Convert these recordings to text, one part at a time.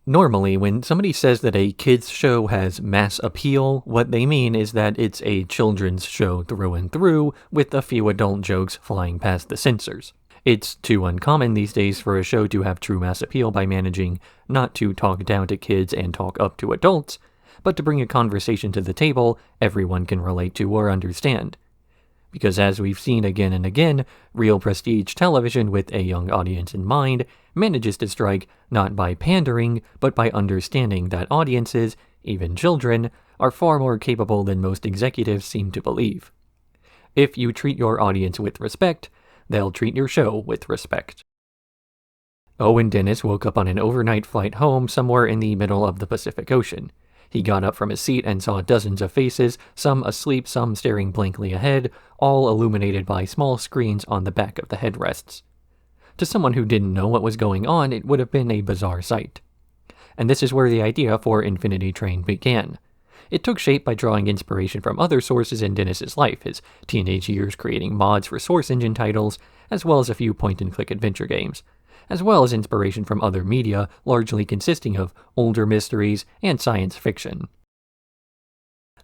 Normally, when somebody says that a kids' show has mass appeal, what they mean is that it's a children's show through and through, with a few adult jokes flying past the censors. It's too uncommon these days for a show to have true mass appeal by managing not to talk down to kids and talk up to adults, but to bring a conversation to the table everyone can relate to or understand. Because as we've seen again and again, real prestige television with a young audience in mind manages to strike not by pandering, but by understanding that audiences, even children, are far more capable than most executives seem to believe. If you treat your audience with respect, they'll treat your show with respect. Owen Dennis woke up on an overnight flight home somewhere in the middle of the Pacific Ocean. He got up from his seat and saw dozens of faces, some asleep, some staring blankly ahead, all illuminated by small screens on the back of the headrests. To someone who didn't know what was going on, it would have been a bizarre sight. And this is where the idea for Infinity Train began. It took shape by drawing inspiration from other sources in Dennis's life, his teenage years creating mods for Source Engine titles, as well as a few point-and-click adventure games, as well as inspiration from other media, largely consisting of older mysteries and science fiction.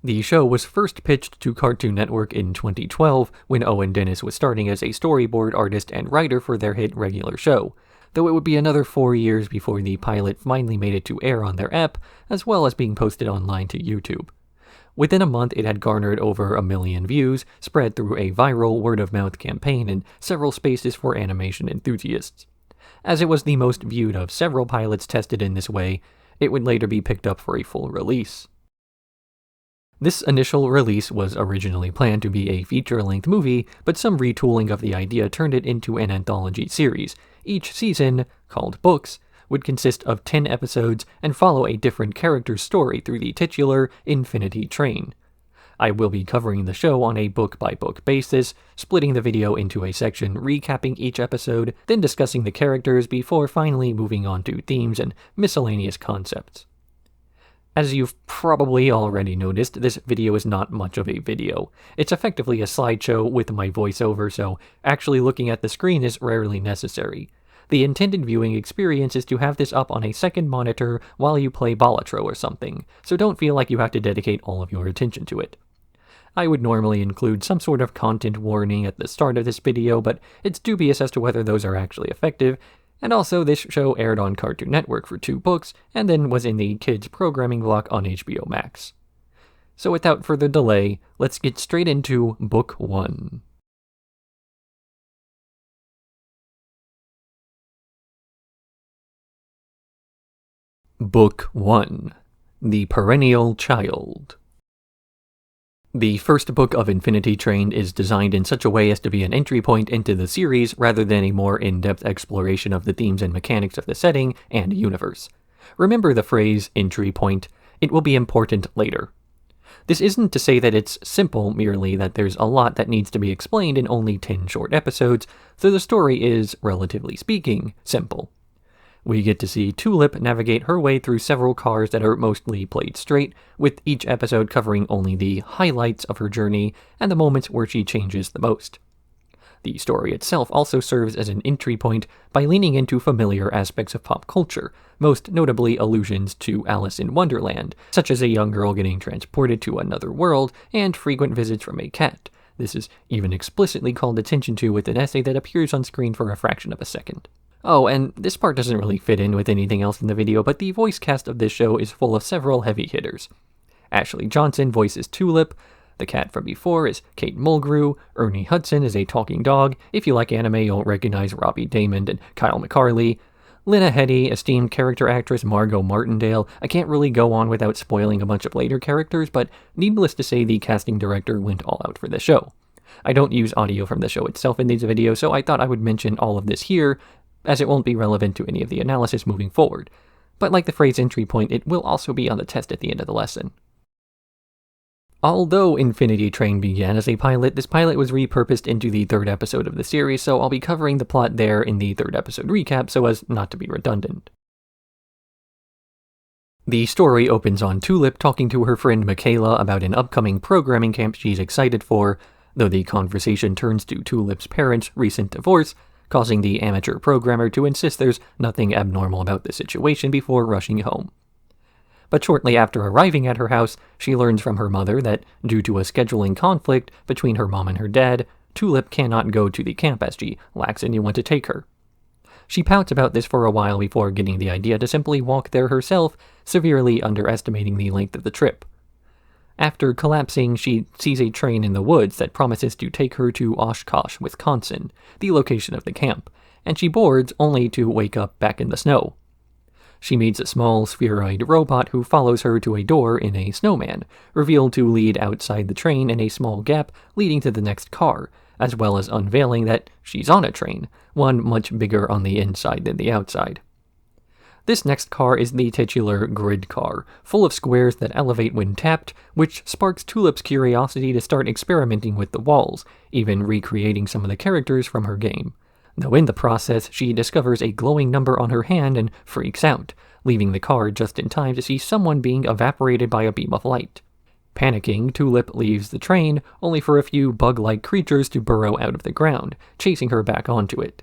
The show was first pitched to Cartoon Network in 2012 when Owen Dennis was starting as a storyboard artist and writer for their hit regular show, though it would be another 4 years before the pilot finally made it to air on their app, as well as being posted online to YouTube. Within a month, it had garnered over 1 million views, spread through a viral word-of-mouth campaign in several spaces for animation enthusiasts. As it was the most viewed of several pilots tested in this way, it would later be picked up for a full release. This initial release was originally planned to be a feature-length movie, but some retooling of the idea turned it into an anthology series. Each season, called Books, would consist of 10 episodes and follow a different character's story through the titular Infinity Train. I will be covering the show on a book-by-book basis, splitting the video into a section recapping each episode, then discussing the characters before finally moving on to themes and miscellaneous concepts. As you've probably already noticed, this video is not much of a video. It's effectively a slideshow with my voiceover, so actually looking at the screen is rarely necessary. The intended viewing experience is to have this up on a second monitor while you play Balatro or something, so don't feel like you have to dedicate all of your attention to it. I would normally include some sort of content warning at the start of this video, but it's dubious as to whether those are actually effective, and also this show aired on Cartoon Network for 2 books, and then was in the kids programming block on HBO Max. So without further delay, let's get straight into Book 1. Book 1. The Perennial Child. The first book of Infinity Train is designed in such a way as to be an entry point into the series rather than a more in-depth exploration of the themes and mechanics of the setting and universe. Remember the phrase, entry point, it will be important later. This isn't to say that it's simple, merely that there's a lot that needs to be explained in only 10 short episodes, so the story is, relatively speaking, simple. We get to see Tulip navigate her way through several cars that are mostly played straight, with each episode covering only the highlights of her journey and the moments where she changes the most. The story itself also serves as an entry point by leaning into familiar aspects of pop culture, most notably allusions to Alice in Wonderland, such as a young girl getting transported to another world and frequent visits from a cat. This is even explicitly called attention to with an essay that appears on screen for a fraction of a second. Oh, and this part doesn't really fit in with anything else in the video, but the voice cast of this show is full of several heavy hitters. Ashley Johnson voices Tulip, the cat from before is Kate Mulgrew, Ernie Hudson is a talking dog, if you like anime you'll recognize Robbie Daymond and Kyle McCarley, Lena Headey, esteemed character actress Margot Martindale. I can't really go on without spoiling a bunch of later characters, but needless to say the casting director went all out for the show. I don't use audio from the show itself in these videos, so I thought I would mention all of this here, as it won't be relevant to any of the analysis moving forward. But like the phrase entry point, it will also be on the test at the end of the lesson. Although Infinity Train began as a pilot, this pilot was repurposed into the 3rd episode of the series, so I'll be covering the plot there in the 3rd episode recap so as not to be redundant. The story opens on Tulip talking to her friend Michaela about an upcoming programming camp she's excited for, though the conversation turns to Tulip's parents' recent divorce, causing the amateur programmer to insist there's nothing abnormal about the situation before rushing home. But shortly after arriving at her house, she learns from her mother that, due to a scheduling conflict between her mom and her dad, Tulip cannot go to the camp as she lacks anyone to take her. She pouts about this for a while before getting the idea to simply walk there herself, severely underestimating the length of the trip. After collapsing, she sees a train in the woods that promises to take her to Oshkosh, Wisconsin, the location of the camp, and she boards only to wake up back in the snow. She meets a small spheroid robot who follows her to a door in a snowman, revealed to lead outside the train in a small gap leading to the next car, as well as unveiling that she's on a train, one much bigger on the inside than the outside. This next car is the titular grid car, full of squares that elevate when tapped, which sparks Tulip's curiosity to start experimenting with the walls, even recreating some of the characters from her game. Though in the process, she discovers a glowing number on her hand and freaks out, leaving the car just in time to see someone being evaporated by a beam of light. Panicking, Tulip leaves the train, only for a few bug-like creatures to burrow out of the ground, chasing her back onto it.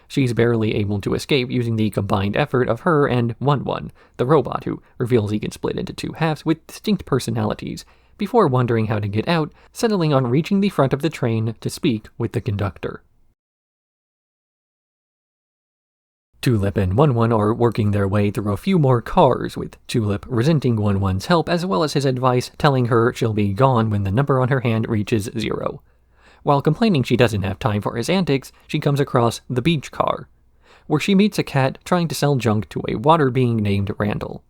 She's barely able to escape using the combined effort of her and 1-1, the robot who reveals he can split into two halves with distinct personalities, before wondering how to get out, settling on reaching the front of the train to speak with the conductor. Tulip and 1-1 are working their way through a few more cars, with Tulip resenting 1-1's help as well as his advice telling her she'll be gone when the number on her hand reaches 0. While complaining she doesn't have time for his antics, she comes across the beach car, where she meets a cat trying to sell junk to a water being named Randall.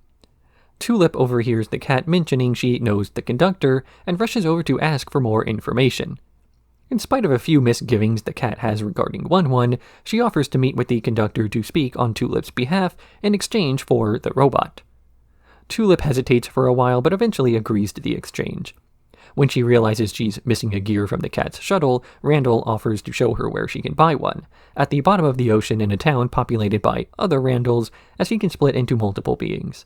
Tulip overhears the cat mentioning she knows the conductor and rushes over to ask for more information. In spite of a few misgivings the cat has regarding 1-1, she offers to meet with the conductor to speak on Tulip's behalf in exchange for the robot. Tulip hesitates for a while but eventually agrees to the exchange. When she realizes she's missing a gear from the cat's shuttle, Randall offers to show her where she can buy one, at the bottom of the ocean in a town populated by other Randalls, as he can split into multiple beings.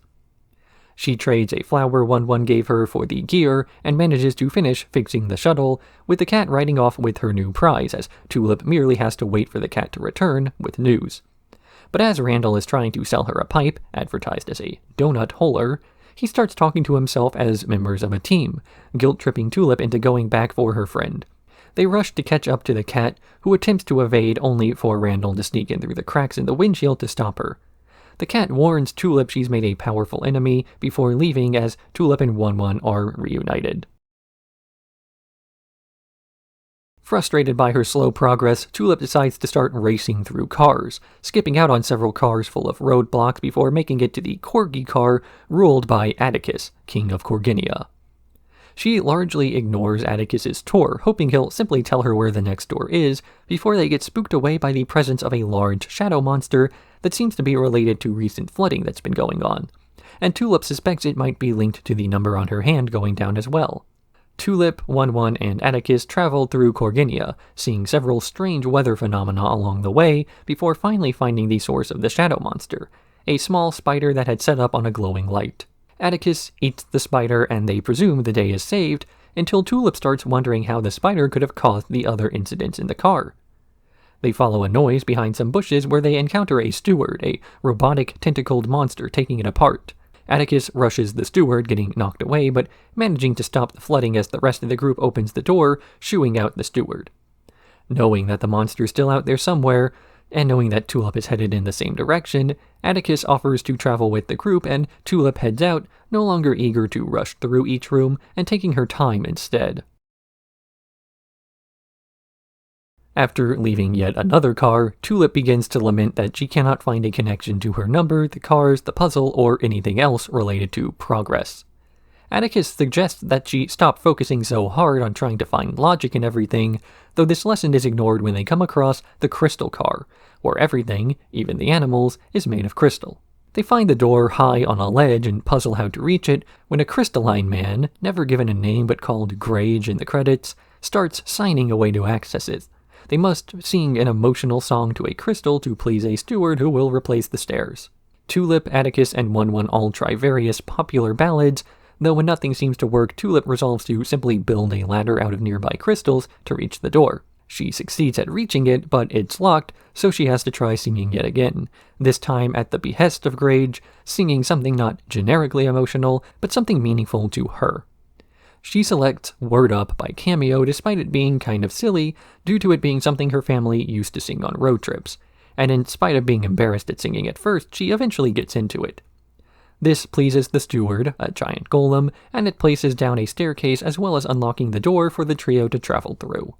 She trades a flower 1-1 gave her for the gear, and manages to finish fixing the shuttle, with the cat riding off with her new prize, as Tulip merely has to wait for the cat to return with news. But as Randall is trying to sell her a pipe, advertised as a donut holer, he starts talking to himself as members of a team, guilt-tripping Tulip into going back for her friend. They rush to catch up to the cat, who attempts to evade only for Randall to sneak in through the cracks in the windshield to stop her. The cat warns Tulip she's made a powerful enemy before leaving as Tulip and 1-1 are reunited. Frustrated by her slow progress, Tulip decides to start racing through cars, skipping out on several cars full of roadblocks before making it to the Corgi car ruled by Atticus, King of Corginia. She largely ignores Atticus's tour, hoping he'll simply tell her where the next door is, before they get spooked away by the presence of a large shadow monster that seems to be related to recent flooding that's been going on, and Tulip suspects it might be linked to the number on her hand going down as well. Tulip, 1-1, and Atticus travel through Corginia, seeing several strange weather phenomena along the way, before finally finding the source of the shadow monster, a small spider that had set up on a glowing light. Atticus eats the spider and they presume the day is saved, until Tulip starts wondering how the spider could have caused the other incidents in the car. They follow a noise behind some bushes where they encounter a steward, a robotic tentacled monster taking it apart. Atticus rushes the steward, getting knocked away, but managing to stop the flooding as the rest of the group opens the door, shooing out the steward. Knowing that the monster's still out there somewhere, and knowing that Tulip is headed in the same direction, Atticus offers to travel with the group and Tulip heads out, no longer eager to rush through each room and taking her time instead. After leaving yet another car, Tulip begins to lament that she cannot find a connection to her number, the cars, the puzzle, or anything else related to progress. Atticus suggests that she stop focusing so hard on trying to find logic in everything, though this lesson is ignored when they come across the crystal car, where everything, even the animals, is made of crystal. They find the door high on a ledge and puzzle how to reach it when a crystalline man, never given a name but called Grage in the credits, starts signing a way to access it. They must sing an emotional song to a crystal to please a steward who will replace the stairs. Tulip, Atticus, and 1-1 all try various popular ballads, though when nothing seems to work, Tulip resolves to simply build a ladder out of nearby crystals to reach the door. She succeeds at reaching it, but it's locked, so she has to try singing yet again, this time at the behest of Grage, singing something not generically emotional, but something meaningful to her. She selects Word Up by Cameo despite it being kind of silly, due to it being something her family used to sing on road trips, and in spite of being embarrassed at singing at first, she eventually gets into it. This pleases the steward, a giant golem, and it places down a staircase as well as unlocking the door for the trio to travel through.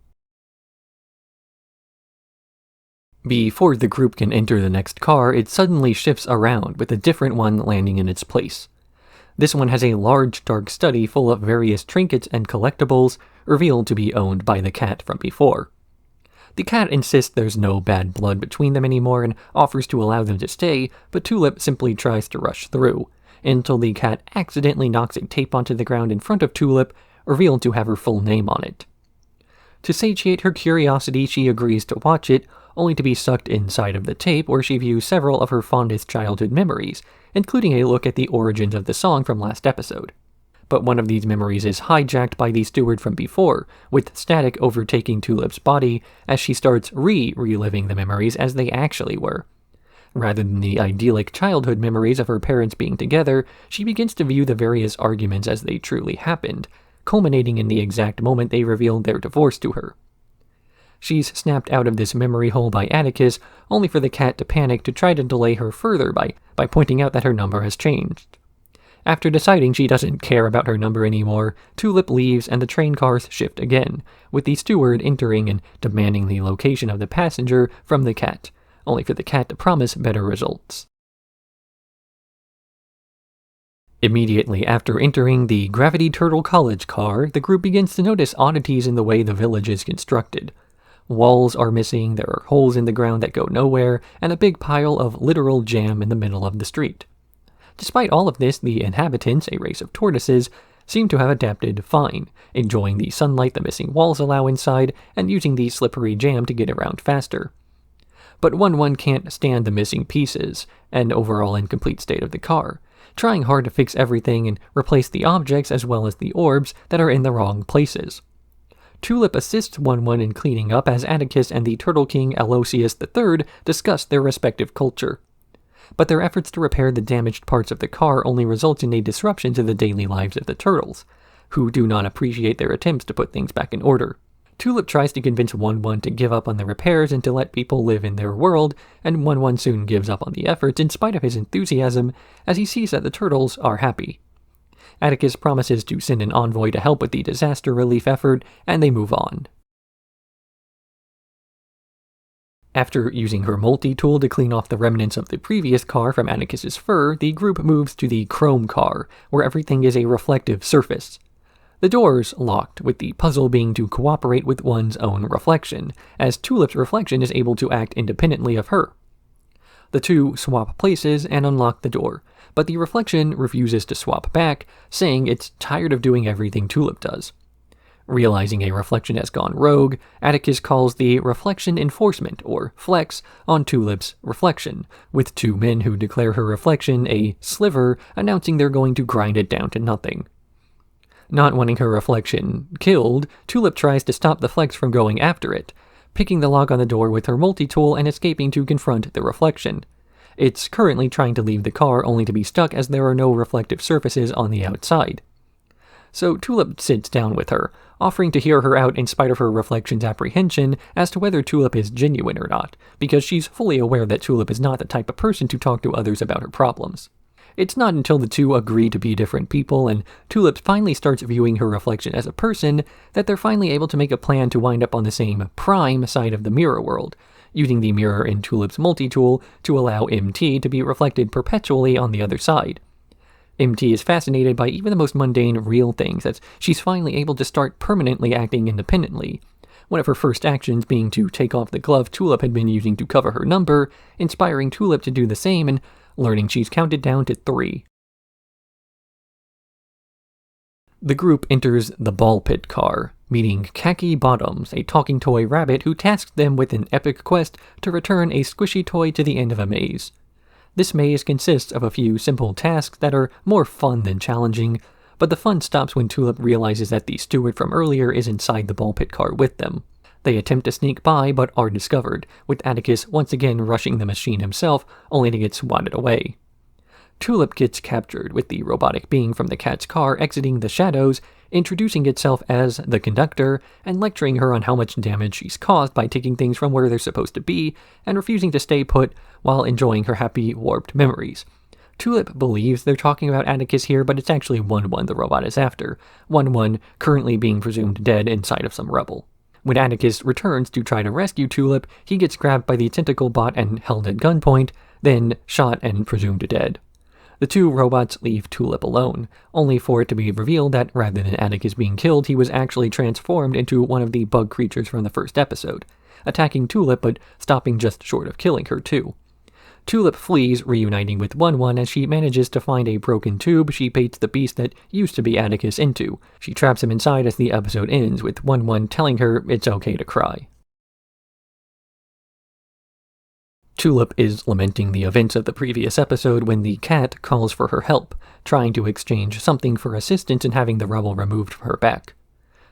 Before the group can enter the next car, it suddenly shifts around, with a different one landing in its place. This one has a large dark study full of various trinkets and collectibles, revealed to be owned by the cat from before. The cat insists there's no bad blood between them anymore and offers to allow them to stay, but Tulip simply tries to rush through, until the cat accidentally knocks a tape onto the ground in front of Tulip, revealed to have her full name on it. To satiate her curiosity, she agrees to watch it, only to be sucked inside of the tape where she views several of her fondest childhood memories, including a look at the origins of the song from last episode. But one of these memories is hijacked by the steward from before, with static overtaking Tulip's body as she starts reliving the memories as they actually were. Rather than the idyllic childhood memories of her parents being together, she begins to view the various arguments as they truly happened, culminating in the exact moment they revealed their divorce to her. She's snapped out of this memory hole by Atticus, only for the cat to panic to try to delay her further by pointing out that her number has changed. After deciding she doesn't care about her number anymore, Tulip leaves and the train cars shift again, with the steward entering and demanding the location of the passenger from the cat, only for the cat to promise better results. Immediately after entering the Gravity Turtle College car, the group begins to notice oddities in the way the village is constructed. Walls are missing, there are holes in the ground that go nowhere, and a big pile of literal jam in the middle of the street. Despite all of this, the inhabitants, a race of tortoises, seem to have adapted fine, enjoying the sunlight the missing walls allow inside, and using the slippery jam to get around faster. But one can't stand the missing pieces, and overall incomplete state of the car, trying hard to fix everything and replace the objects as well as the orbs that are in the wrong places. Tulip assists One in cleaning up as Atticus and the Turtle King Aloysius III discuss their respective culture. But their efforts to repair the damaged parts of the car only results in a disruption to the daily lives of the turtles, who do not appreciate their attempts to put things back in order. Tulip tries to convince One to give up on the repairs and to let people live in their world, and One soon gives up on the efforts in spite of his enthusiasm, as he sees that the turtles are happy. Atticus promises to send an envoy to help with the disaster relief effort, and they move on. After using her multi-tool to clean off the remnants of the previous car from Atticus's fur, the group moves to the chrome car, where everything is a reflective surface. The door's locked, with the puzzle being to cooperate with one's own reflection, as Tulip's reflection is able to act independently of her. The two swap places and unlock the door, but the reflection refuses to swap back, saying it's tired of doing everything Tulip does. Realizing a reflection has gone rogue, Atticus calls the reflection enforcement, or flex, on Tulip's reflection, with two men who declare her reflection a sliver, announcing they're going to grind it down to nothing. Not wanting her reflection killed, Tulip tries to stop the flex from going after it, picking the lock on the door with her multi-tool and escaping to confront the reflection. It's currently trying to leave the car only to be stuck as there are no reflective surfaces on the outside. So Tulip sits down with her, offering to hear her out in spite of her reflection's apprehension as to whether Tulip is genuine or not, because she's fully aware that Tulip is not the type of person to talk to others about her problems. It's not until the two agree to be different people and Tulip finally starts viewing her reflection as a person that they're finally able to make a plan to wind up on the same prime side of the mirror world, using the mirror in Tulip's multi-tool to allow MT to be reflected perpetually on the other side. MT is fascinated by even the most mundane real things, as she's finally able to start permanently acting independently, one of her first actions being to take off the glove Tulip had been using to cover her number, inspiring Tulip to do the same and learning she's counted down to 3. The group enters the ball pit car, meeting Khaki Bottoms, a talking toy rabbit who tasks them with an epic quest to return a squishy toy to the end of a maze. This maze consists of a few simple tasks that are more fun than challenging, but the fun stops when Tulip realizes that the steward from earlier is inside the ball pit car with them. They attempt to sneak by but are discovered, with Atticus once again rushing the machine himself, only to get swatted away. Tulip gets captured, with the robotic being from the cat's car exiting the shadows, introducing itself as the Conductor, and lecturing her on how much damage she's caused by taking things from where they're supposed to be, and refusing to stay put while enjoying her happy, warped memories. Tulip believes they're talking about Atticus here, but it's actually 1-1 the robot is after, 1-1 currently being presumed dead inside of some rubble. When Atticus returns to try to rescue Tulip, he gets grabbed by the tentacle bot and held at gunpoint, then shot and presumed dead. The two robots leave Tulip alone, only for it to be revealed that rather than Atticus being killed, he was actually transformed into one of the bug creatures from the first episode, attacking Tulip but stopping just short of killing her too. Tulip flees, reuniting with 1-1 as she manages to find a broken tube she baits the beast that used to be Atticus into. She traps him inside as the episode ends, with 1-1 telling her it's okay to cry. Tulip is lamenting the events of the previous episode when the cat calls for her help, trying to exchange something for assistance in having the rubble removed from her back.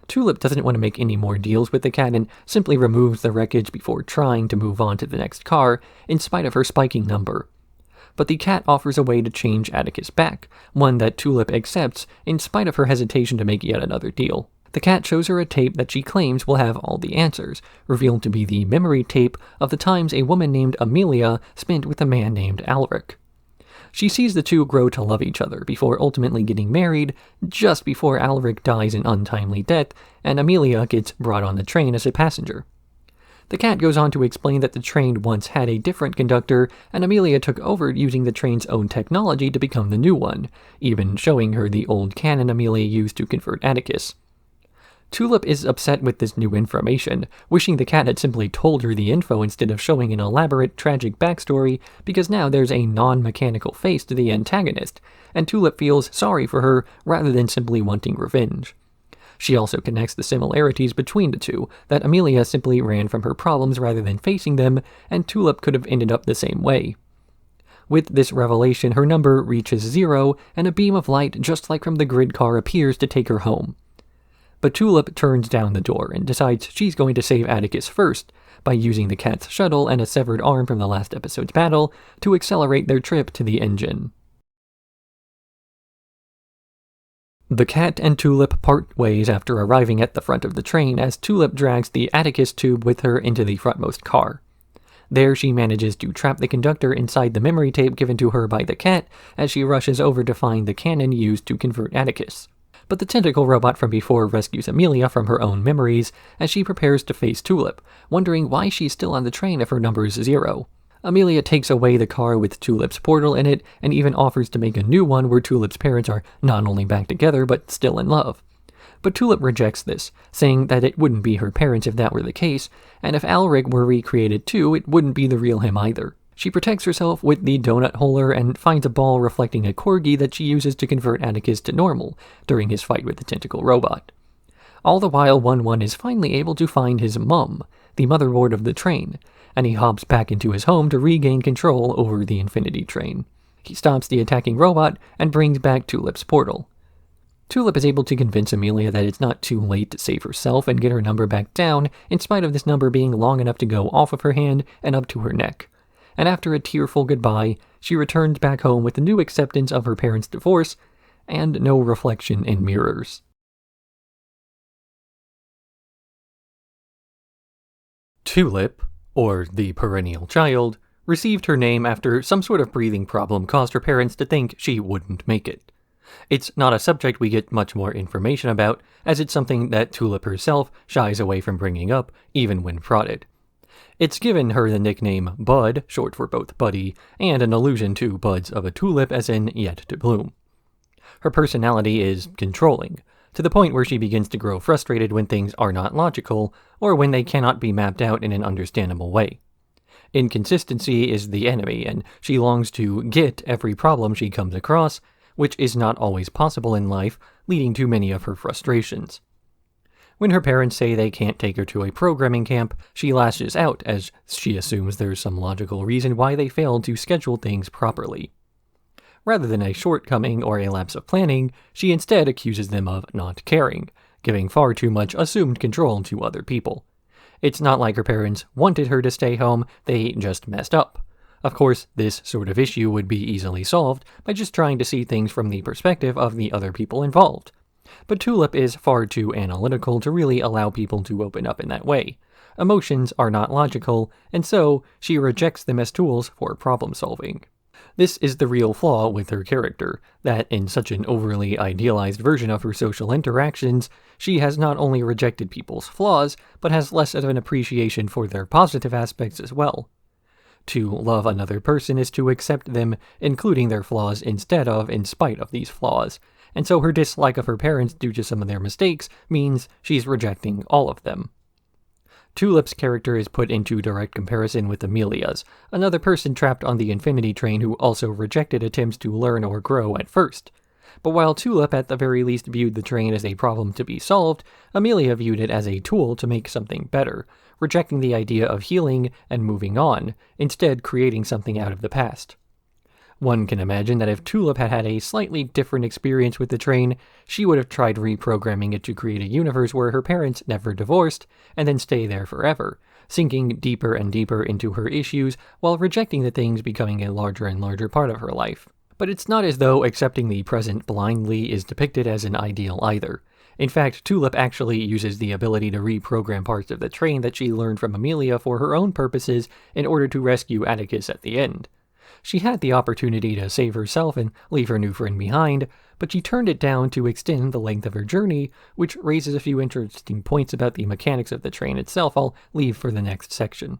Tulip doesn't want to make any more deals with the cat and simply removes the wreckage before trying to move on to the next car, in spite of her spiking number. But the cat offers a way to change Atticus back, one that Tulip accepts in spite of her hesitation to make yet another deal. The cat shows her a tape that she claims will have all the answers, revealed to be the memory tape of the times a woman named Amelia spent with a man named Alric. She sees the two grow to love each other before ultimately getting married, just before Alric dies an untimely death and Amelia gets brought on the train as a passenger. The cat goes on to explain that the train once had a different conductor, and Amelia took over using the train's own technology to become the new one, even showing her the old cannon Amelia used to convert Atticus. Tulip is upset with this new information, wishing the cat had simply told her the info instead of showing an elaborate, tragic backstory, because now there's a non-mechanical face to the antagonist, and Tulip feels sorry for her rather than simply wanting revenge. She also connects the similarities between the two, that Amelia simply ran from her problems rather than facing them, and Tulip could have ended up the same way. With this revelation, her number reaches 0, and a beam of light just like from the grid car appears to take her home. But Tulip turns down the door and decides she's going to save Atticus first by using the cat's shuttle and a severed arm from the last episode's battle to accelerate their trip to the engine. The cat and Tulip part ways after arriving at the front of the train as Tulip drags the Atticus tube with her into the frontmost car. There she manages to trap the conductor inside the memory tape given to her by the cat as she rushes over to find the cannon used to convert Atticus. But the tentacle robot from before rescues Amelia from her own memories as she prepares to face Tulip, wondering why she's still on the train if her number is 0. Amelia takes away the car with Tulip's portal in it and even offers to make a new one where Tulip's parents are not only back together but still in love. But Tulip rejects this, saying that it wouldn't be her parents if that were the case, and if Alric were recreated too, it wouldn't be the real him either. She protects herself with the donut holder and finds a ball reflecting a corgi that she uses to convert Atticus to normal during his fight with the tentacle robot. All the while, 1-1 is finally able to find his mum, the motherboard of the train, and he hops back into his home to regain control over the Infinity Train. He stops the attacking robot and brings back Tulip's portal. Tulip is able to convince Amelia that it's not too late to save herself and get her number back down, in spite of this number being long enough to go off of her hand and up to her neck. And after a tearful goodbye, she returns back home with the new acceptance of her parents' divorce and no reflection in mirrors. Tulip, or the Perennial Child, received her name after some sort of breathing problem caused her parents to think she wouldn't make it. It's not a subject we get much more information about, as it's something that Tulip herself shies away from bringing up, even when prodded. It's given her the nickname Bud, short for both Buddy, and an allusion to buds of a tulip as in yet to bloom. Her personality is controlling, to the point where she begins to grow frustrated when things are not logical, or when they cannot be mapped out in an understandable way. Inconsistency is the enemy, and she longs to get every problem she comes across, which is not always possible in life, leading to many of her frustrations. When her parents say they can't take her to a programming camp, she lashes out as she assumes there's some logical reason why they failed to schedule things properly. Rather than a shortcoming or a lapse of planning, she instead accuses them of not caring, giving far too much assumed control to other people. It's not like her parents wanted her to stay home, they just messed up. Of course, this sort of issue would be easily solved by just trying to see things from the perspective of the other people involved. But Tulip is far too analytical to really allow people to open up in that way. Emotions are not logical, and so she rejects them as tools for problem solving. This is the real flaw with her character, that in such an overly idealized version of her social interactions, she has not only rejected people's flaws, but has less of an appreciation for their positive aspects as well. To love another person is to accept them, including their flaws, instead of in spite of these flaws, and so her dislike of her parents due to some of their mistakes means she's rejecting all of them. Tulip's character is put into direct comparison with Amelia's, another person trapped on the Infinity Train who also rejected attempts to learn or grow at first. But while Tulip at the very least viewed the train as a problem to be solved, Amelia viewed it as a tool to make something better, rejecting the idea of healing and moving on, instead creating something out of the past. One can imagine that if Tulip had had a slightly different experience with the train, she would have tried reprogramming it to create a universe where her parents never divorced, and then stay there forever, sinking deeper and deeper into her issues while rejecting the things becoming a larger and larger part of her life. But it's not as though accepting the present blindly is depicted as an ideal either. In fact, Tulip actually uses the ability to reprogram parts of the train that she learned from Amelia for her own purposes in order to rescue Atticus at the end. She had the opportunity to save herself and leave her new friend behind, but she turned it down to extend the length of her journey, which raises a few interesting points about the mechanics of the train itself I'll leave for the next section.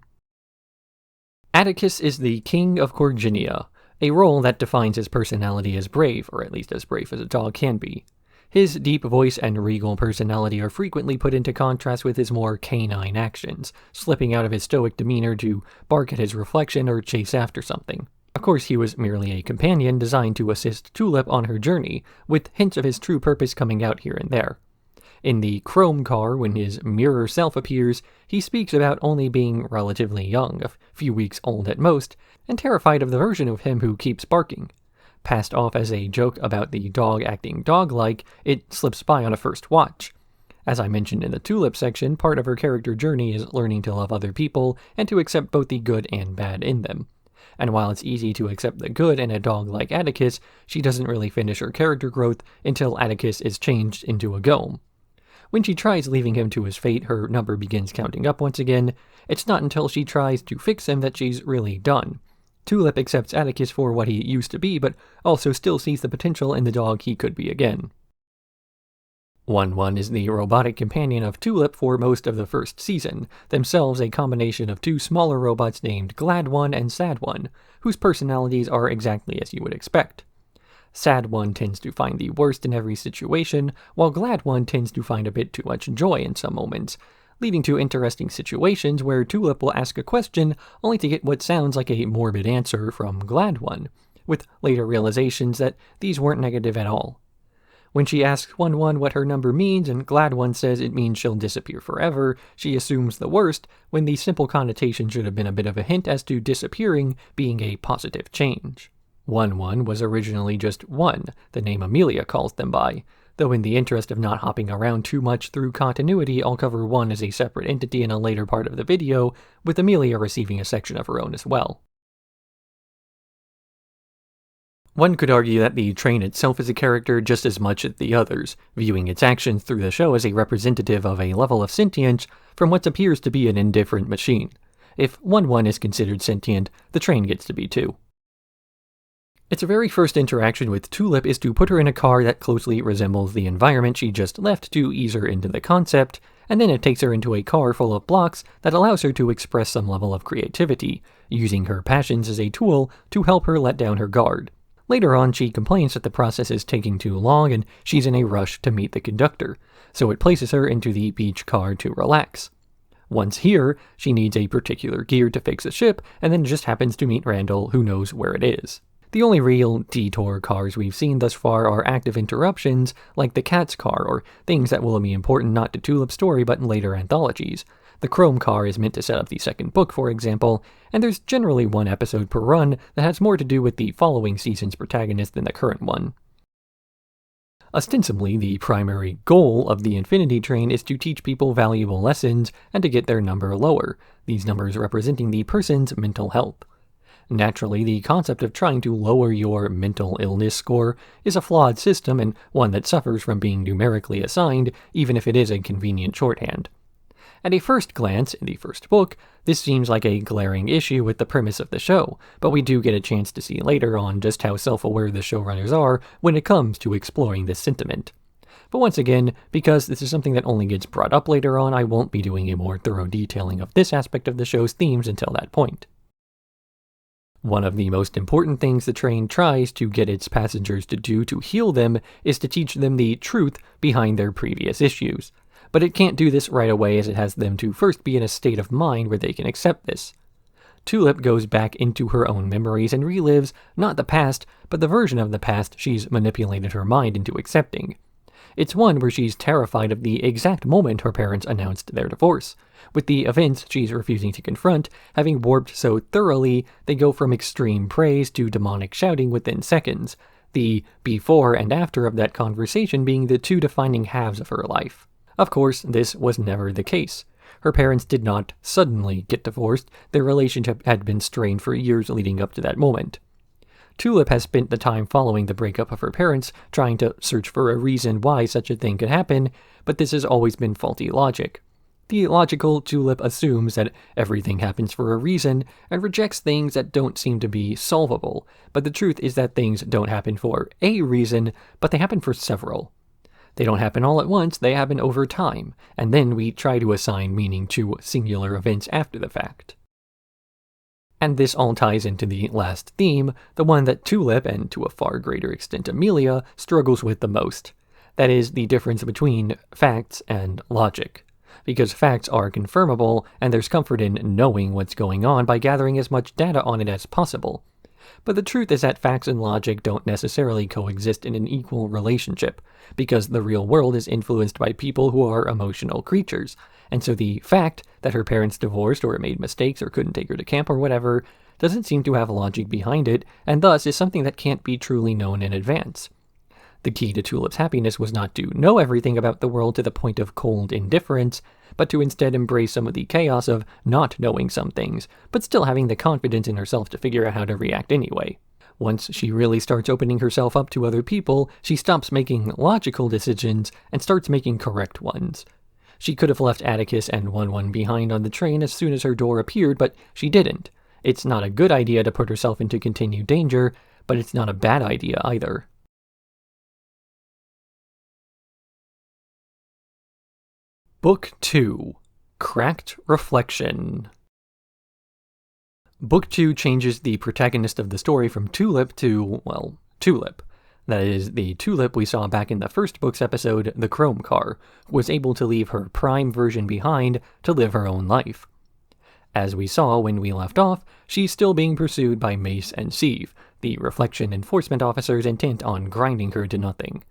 Atticus is the King of Corginia, a role that defines his personality as brave, or at least as brave as a dog can be. His deep voice and regal personality are frequently put into contrast with his more canine actions, slipping out of his stoic demeanor to bark at his reflection or chase after something. Of course, he was merely a companion designed to assist Tulip on her journey, with hints of his true purpose coming out here and there. In the Chrome car, when his mirror self appears, he speaks about only being relatively young, a few weeks old at most, and terrified of the version of him who keeps barking. Passed off as a joke about the dog acting dog-like, it slips by on a first watch. As I mentioned in the Tulip section, part of her character journey is learning to love other people and to accept both the good and bad in them. And while it's easy to accept the good in a dog like Atticus, she doesn't really finish her character growth until Atticus is changed into a Gome. When she tries leaving him to his fate, her number begins counting up once again. It's not until she tries to fix him that she's really done. Tulip accepts Atticus for what he used to be, but also still sees the potential in the dog he could be again. 1-1 is the robotic companion of Tulip for most of the first season, themselves a combination of two smaller robots named Glad One and Sad One, whose personalities are exactly as you would expect. Sad One tends to find the worst in every situation, while Glad One tends to find a bit too much joy in some moments, leading to interesting situations where Tulip will ask a question only to get what sounds like a morbid answer from Glad One, with later realizations that these weren't negative at all. When she asks 1-1 what her number means and Glad One says it means she'll disappear forever, she assumes the worst, when the simple connotation should have been a bit of a hint as to disappearing being a positive change. 1-1 was originally just 1, the name Amelia calls them by, though in the interest of not hopping around too much through continuity, I'll cover 1 as a separate entity in a later part of the video, with Amelia receiving a section of her own as well. One could argue that the train itself is a character just as much as the others, viewing its actions through the show as a representative of a level of sentience from what appears to be an indifferent machine. If 1-1 is considered sentient, the train gets to be too. Its very first interaction with Tulip is to put her in a car that closely resembles the environment she just left to ease her into the concept, and then it takes her into a car full of blocks that allows her to express some level of creativity, using her passions as a tool to help her let down her guard. Later on, she complains that the process is taking too long and she's in a rush to meet the conductor, so it places her into the beach car to relax. Once here, she needs a particular gear to fix a ship, and then just happens to meet Randall, who knows where it is. The only real detour cars we've seen thus far are active interruptions, like the Cat's car, or things that will be important not to Tulip's story but in later anthologies. The Chrome car is meant to set up the second book, for example, and there's generally one episode per run that has more to do with the following season's protagonist than the current one. Ostensibly, the primary goal of the Infinity Train is to teach people valuable lessons and to get their number lower, these numbers representing the person's mental health. Naturally, the concept of trying to lower your mental illness score is a flawed system and one that suffers from being numerically assigned, even if it is a convenient shorthand. At a first glance, in the first book, this seems like a glaring issue with the premise of the show, but we do get a chance to see later on just how self-aware the showrunners are when it comes to exploring this sentiment. But once again, because this is something that only gets brought up later on, I won't be doing a more thorough detailing of this aspect of the show's themes until that point. One of the most important things the train tries to get its passengers to do to heal them is to teach them the truth behind their previous issues. But it can't do this right away, as it has them to first be in a state of mind where they can accept this. Tulip goes back into her own memories and relives not the past, but the version of the past she's manipulated her mind into accepting. It's one where she's terrified of the exact moment her parents announced their divorce, with the events she's refusing to confront having warped so thoroughly they go from extreme praise to demonic shouting within seconds, the before and after of that conversation being the two defining halves of her life. Of course, this was never the case. Her parents did not suddenly get divorced, their relationship had been strained for years leading up to that moment. Tulip has spent the time following the breakup of her parents, trying to search for a reason why such a thing could happen, but this has always been faulty logic. The logical Tulip assumes that everything happens for a reason, and rejects things that don't seem to be solvable, but the truth is that things don't happen for a reason, but they happen for several. They don't happen all at once, they happen over time, and then we try to assign meaning to singular events after the fact. And this all ties into the last theme, the one that Tulip, and to a far greater extent Amelia, struggles with the most. That is, the difference between facts and logic. Because facts are confirmable, and there's comfort in knowing what's going on by gathering as much data on it as possible. But the truth is that facts and logic don't necessarily coexist in an equal relationship, because the real world is influenced by people who are emotional creatures, and so the fact that her parents divorced or made mistakes or couldn't take her to camp or whatever doesn't seem to have logic behind it, and thus is something that can't be truly known in advance. The key to Tulip's happiness was not to know everything about the world to the point of cold indifference, but to instead embrace some of the chaos of not knowing some things, but still having the confidence in herself to figure out how to react anyway. Once she really starts opening herself up to other people, she stops making logical decisions and starts making correct ones. She could have left Atticus and 1-1 behind on the train as soon as her door appeared, but she didn't. It's not a good idea to put herself into continued danger, but it's not a bad idea either. Book 2. Cracked Reflection. Book 2 changes the protagonist of the story from Tulip to, well, Tulip. That is, the Tulip we saw back in the first book's episode, The Chrome Car, who was able to leave her prime version behind to live her own life. As we saw when we left off, she's still being pursued by Mace and Sieve, the Reflection Enforcement officers intent on grinding her to nothing.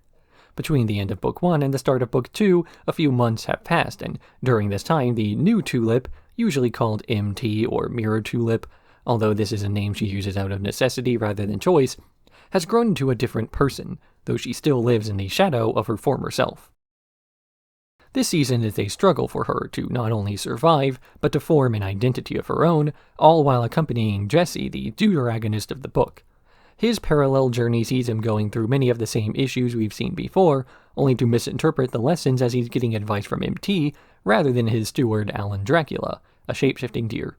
Between the end of Book 1 and the start of Book 2, a few months have passed, and during this time the new Tulip, usually called MT or Mirror Tulip, although this is a name she uses out of necessity rather than choice, has grown into a different person, though she still lives in the shadow of her former self. This season is a struggle for her to not only survive, but to form an identity of her own, all while accompanying Jesse, the deuteragonist of the book. His parallel journey sees him going through many of the same issues we've seen before, only to misinterpret the lessons as he's getting advice from MT, rather than his steward Alan Dracula, a shape-shifting deer.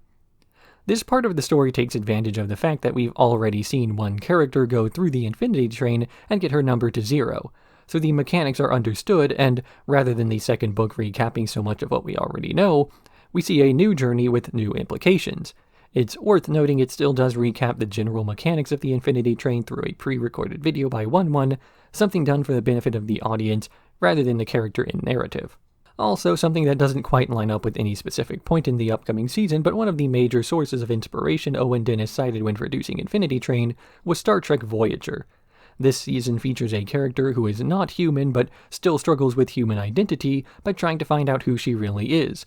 This part of the story takes advantage of the fact that we've already seen one character go through the Infinity Train and get her number to 0, so the mechanics are understood, and rather than the second book recapping so much of what we already know, we see a new journey with new implications. It's worth noting it still does recap the general mechanics of the Infinity Train through a pre-recorded video by 1-1, something done for the benefit of the audience rather than the character in narrative. Also, something that doesn't quite line up with any specific point in the upcoming season, but one of the major sources of inspiration Owen Dennis cited when producing Infinity Train was Star Trek Voyager. This season features a character who is not human but still struggles with human identity by trying to find out who she really is.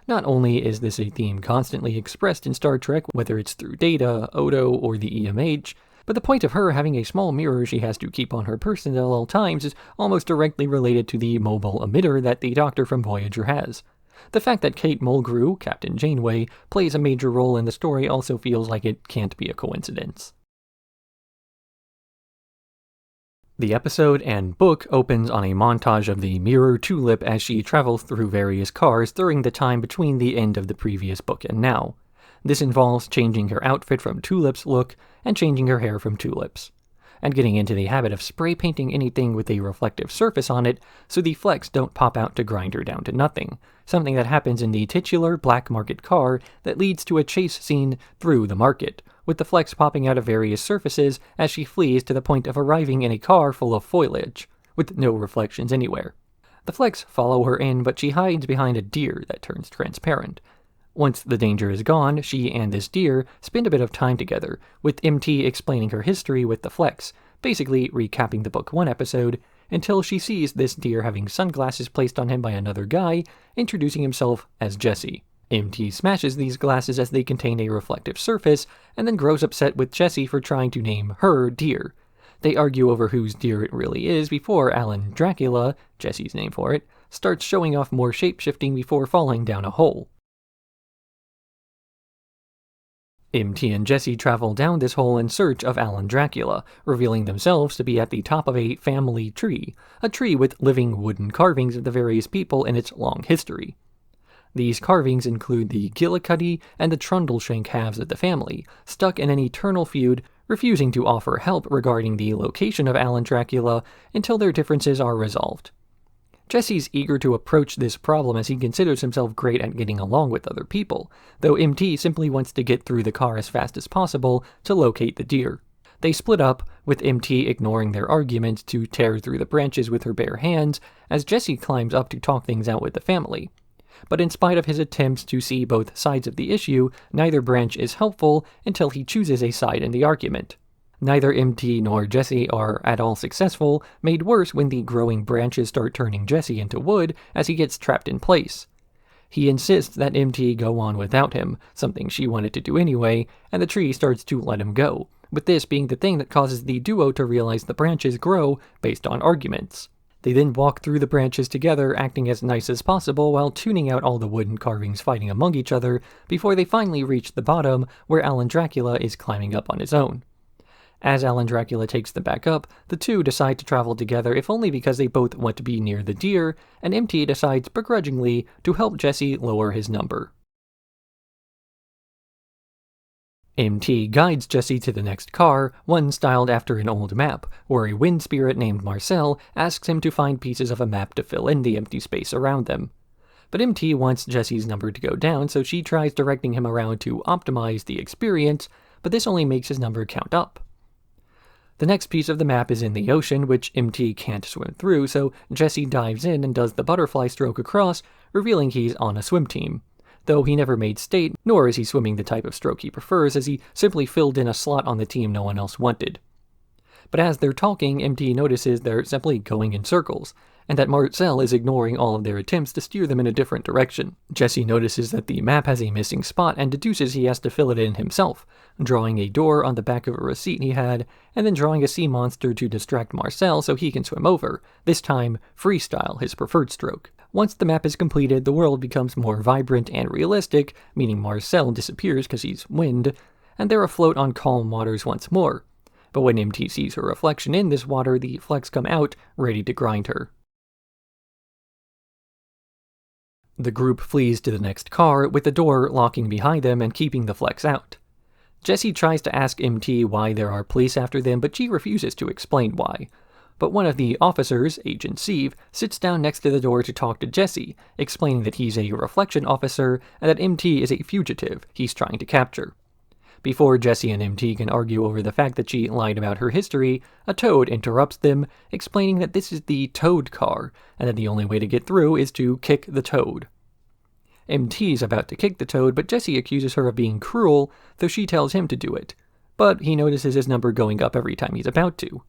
Not only is this a theme constantly expressed in Star Trek, whether it's through Data, Odo, or the EMH, But the point of her having a small mirror she has to keep on her person at all times is almost directly related to the mobile emitter that the Doctor from Voyager has. The fact that Kate Mulgrew, Captain Janeway, plays a major role in the story also feels like it can't be a coincidence. The episode and book opens on a montage of the Mirror Tulip as she travels through various cars during the time between the end of the previous book and now. This involves changing her outfit from Tulip's look and changing her hair from Tulip's, and getting into the habit of spray painting anything with a reflective surface on it so the flecks don't pop out to grind her down to nothing, something that happens in the titular black market car that leads to a chase scene through the market, with the flecks popping out of various surfaces as she flees to the point of arriving in a car full of foliage, with no reflections anywhere. The flecks follow her in, but she hides behind a deer that turns transparent. Once the danger is gone, she and this deer spend a bit of time together, with MT explaining her history with the flecks, basically recapping the book 1 episode, until she sees this deer having sunglasses placed on him by another guy, introducing himself as Jesse. MT smashes these glasses as they contain a reflective surface, and then grows upset with Jesse for trying to name her deer. They argue over whose deer it really is before Alan Dracula, Jesse's name for it, starts showing off more shapeshifting before falling down a hole. MT and Jesse travel down this hole in search of Alan Dracula, revealing themselves to be at the top of a family tree, a tree with living wooden carvings of the various people in its long history. These carvings include the Gillicuddy and the Trundleshank halves of the family, stuck in an eternal feud, refusing to offer help regarding the location of Alan Dracula until their differences are resolved. Jesse's eager to approach this problem as he considers himself great at getting along with other people, though MT simply wants to get through the car as fast as possible to locate the deer. They split up, with MT ignoring their argument to tear through the branches with her bare hands as Jesse climbs up to talk things out with the family. But in spite of his attempts to see both sides of the issue, neither branch is helpful until he chooses a side in the argument. Neither MT nor Jesse are at all successful, made worse when the growing branches start turning Jesse into wood as he gets trapped in place. He insists that MT go on without him, something she wanted to do anyway, and the tree starts to let him go, with this being the thing that causes the duo to realize the branches grow based on arguments. They then walk through the branches together, acting as nice as possible while tuning out all the wooden carvings fighting among each other before they finally reach the bottom where Alan Dracula is climbing up on his own. As Alan Dracula takes them back up, the two decide to travel together if only because they both want to be near the deer, and MT decides begrudgingly to help Jesse lower his number. MT guides Jesse to the next car, one styled after an old map, where a wind spirit named Marcel asks him to find pieces of a map to fill in the empty space around them. But MT wants Jesse's number to go down, so she tries directing him around to optimize the experience, but this only makes his number count up. The next piece of the map is in the ocean, which MT can't swim through, so Jesse dives in and does the butterfly stroke across, revealing he's on a swim team. Though he never made state, nor is he swimming the type of stroke he prefers, as he simply filled in a slot on the team no one else wanted. But as they're talking, MT notices they're simply going in circles, and that Marcel is ignoring all of their attempts to steer them in a different direction. Jesse notices that the map has a missing spot and deduces he has to fill it in himself, drawing a door on the back of a receipt he had, and then drawing a sea monster to distract Marcel so he can swim over, this time freestyle, his preferred stroke. Once the map is completed, the world becomes more vibrant and realistic, meaning Marcel disappears because he's wind, and they're afloat on calm waters once more. But when MT sees her reflection in this water, the flecks come out, ready to grind her. The group flees to the next car, with the door locking behind them and keeping the flecks out. Jesse tries to ask MT why there are police after them, but she refuses to explain why. But one of the officers, Agent Sieve, sits down next to the door to talk to Jesse, explaining that he's a reflection officer and that MT is a fugitive he's trying to capture. Before Jesse and MT can argue over the fact that she lied about her history, a toad interrupts them, explaining that this is the toad car, and that the only way to get through is to kick the toad. MT's about to kick the toad, but Jesse accuses her of being cruel, though she tells him to do it. But he notices his number going up every time he's about to.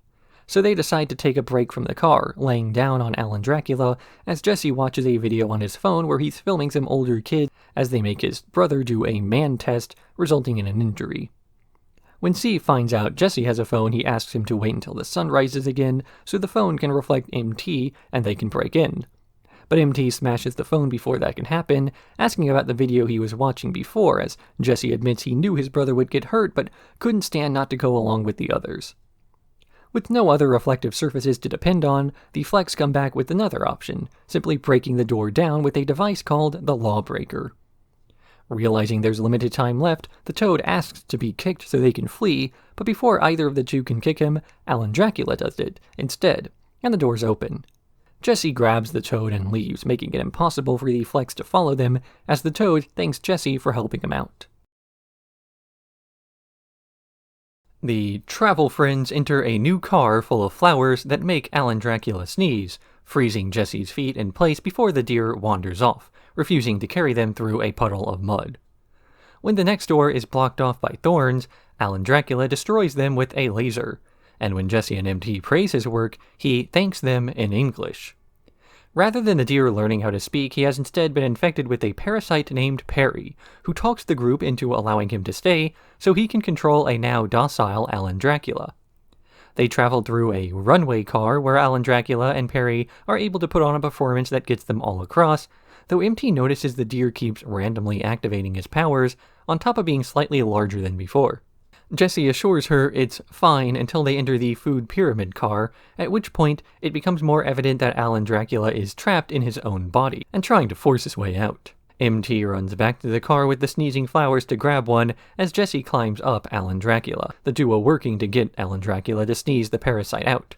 So they decide to take a break from the car, laying down on Alan Dracula, as Jesse watches a video on his phone where he's filming some older kids as they make his brother do a man test, resulting in an injury. When C finds out Jesse has a phone, he asks him to wait until the sun rises again so the phone can reflect MT and they can break in. But MT smashes the phone before that can happen, asking about the video he was watching before, as Jesse admits he knew his brother would get hurt but couldn't stand not to go along with the others. With no other reflective surfaces to depend on, the Flex come back with another option, simply breaking the door down with a device called the Lawbreaker. Realizing there's limited time left, the Toad asks to be kicked so they can flee, but before either of the two can kick him, Alan Dracula does it instead, and the doors open. Jesse grabs the Toad and leaves, making it impossible for the Flex to follow them, as the Toad thanks Jesse for helping him out. The travel friends enter a new car full of flowers that make Alan Dracula sneeze, freezing Jesse's feet in place before the deer wanders off, refusing to carry them through a puddle of mud. When the next door is blocked off by thorns, Alan Dracula destroys them with a laser, and when Jesse and MT praise his work, he thanks them in English. Rather than the deer learning how to speak, he has instead been infected with a parasite named Perry, who talks the group into allowing him to stay so he can control a now docile Alan Dracula. They travel through a runway car where Alan Dracula and Perry are able to put on a performance that gets them all across, though MT notices the deer keeps randomly activating his powers, on top of being slightly larger than before. Jesse assures her it's fine until they enter the food pyramid car, at which point it becomes more evident that Alan Dracula is trapped in his own body and trying to force his way out. MT runs back to the car with the sneezing flowers to grab one as Jesse climbs up Alan Dracula, the duo working to get Alan Dracula to sneeze the parasite out.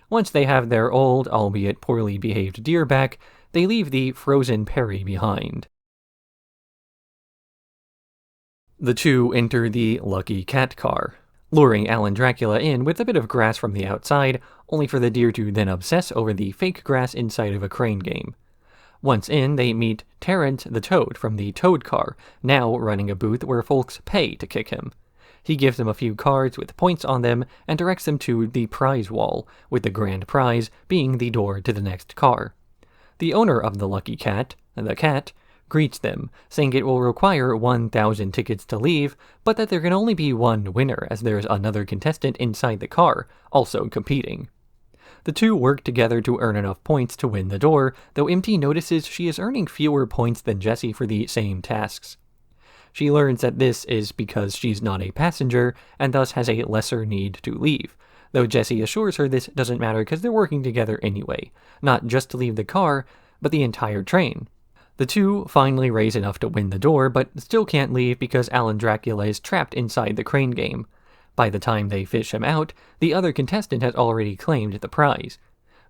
Once they have their old, albeit poorly behaved deer back, they leave the frozen Perry behind. The two enter the Lucky Cat car, luring Alan Dracula in with a bit of grass from the outside, only for the deer to then obsess over the fake grass inside of a crane game. Once in, they meet Terrence the Toad from the Toad car, now running a booth where folks pay to kick him. He gives them a few cards with points on them and directs them to the prize wall, with the grand prize being the door to the next car. The owner of the Lucky Cat, the cat, greets them, saying it will require 1,000 tickets to leave, but that there can only be one winner as there is another contestant inside the car, also competing. The two work together to earn enough points to win the door, though MT notices she is earning fewer points than Jesse for the same tasks. She learns that this is because she's not a passenger, and thus has a lesser need to leave, though Jesse assures her this doesn't matter because they're working together anyway, not just to leave the car, but the entire train. The two finally raise enough to win the door, but still can't leave because Alan Dracula is trapped inside the crane game. By the time they fish him out, the other contestant has already claimed the prize.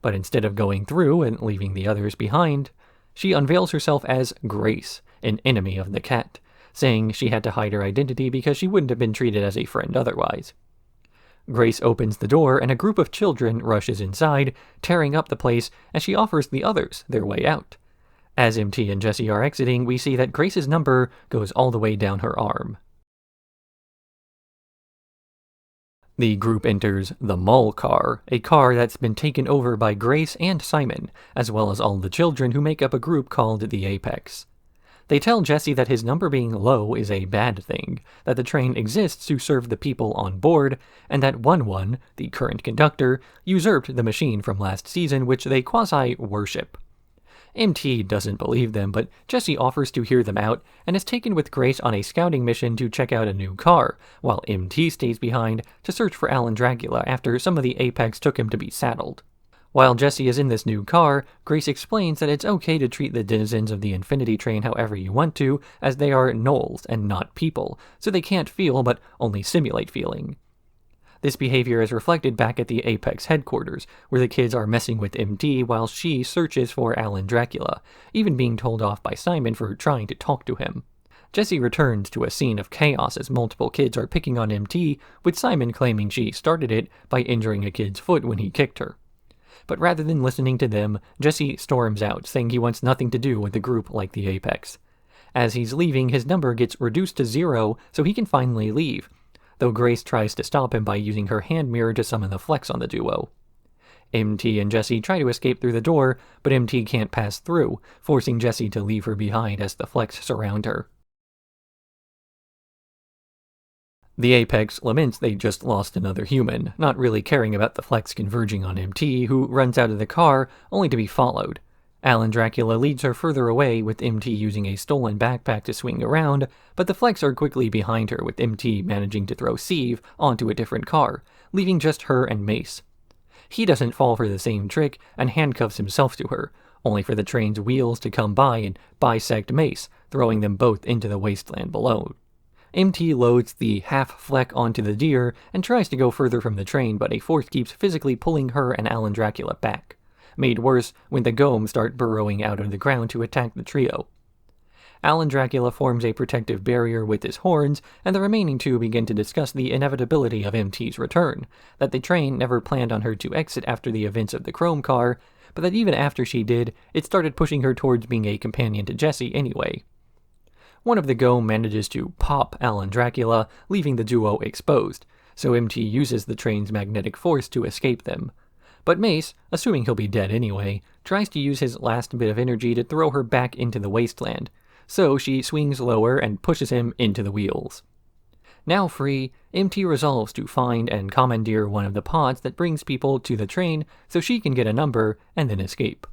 But instead of going through and leaving the others behind, she unveils herself as Grace, an enemy of the cat, saying she had to hide her identity because she wouldn't have been treated as a friend otherwise. Grace opens the door and a group of children rushes inside, tearing up the place as she offers the others their way out. As MT and Jesse are exiting, we see that Grace's number goes all the way down her arm. The group enters the Mall car, a car that's been taken over by Grace and Simon, as well as all the children who make up a group called the Apex. They tell Jesse that his number being low is a bad thing, that the train exists to serve the people on board, and that 1-1, the current conductor, usurped the machine from last season, which they quasi-worship. MT doesn't believe them, but Jesse offers to hear them out and is taken with Grace on a scouting mission to check out a new car, while MT stays behind to search for Alan Dracula after some of the Apex took him to be saddled. While Jesse is in this new car, Grace explains that it's okay to treat the denizens of the Infinity Train however you want to, as they are gnolls and not people, so they can't feel but only simulate feeling. This behavior is reflected back at the Apex headquarters, where the kids are messing with MT while she searches for Alan Dracula, even being told off by Simon for trying to talk to him. Jesse returns to a scene of chaos as multiple kids are picking on MT, with Simon claiming she started it by injuring a kid's foot when he kicked her. But rather than listening to them, Jesse storms out, saying he wants nothing to do with a group like the Apex. As he's leaving, his number gets reduced to 0 so he can finally leave, though Grace tries to stop him by using her hand mirror to summon the Flex on the duo. MT and Jesse try to escape through the door, but MT can't pass through, forcing Jesse to leave her behind as the Flex surround her. The Apex laments they just lost another human, not really caring about the Flex converging on MT, who runs out of the car only to be followed. Alan Dracula leads her further away, with MT using a stolen backpack to swing around, but the Flex are quickly behind her, with MT managing to throw Steve onto a different car, leaving just her and Mace. He doesn't fall for the same trick and handcuffs himself to her, only for the train's wheels to come by and bisect Mace, throwing them both into the wasteland below. MT loads the half-Fleck onto the deer and tries to go further from the train, but a force keeps physically pulling her and Alan Dracula back, made worse when the Gome start burrowing out of the ground to attack the trio. Alan Dracula forms a protective barrier with his horns, and the remaining two begin to discuss the inevitability of MT's return, that the train never planned on her to exit after the events of the Chrome car, but that even after she did, it started pushing her towards being a companion to Jesse anyway. One of the Gome manages to pop Alan Dracula, leaving the duo exposed, so MT uses the train's magnetic force to escape them. But Mace, assuming he'll be dead anyway, tries to use his last bit of energy to throw her back into the wasteland, so she swings lower and pushes him into the wheels. Now free, MT resolves to find and commandeer one of the pods that brings people to the train so she can get a number and then escape.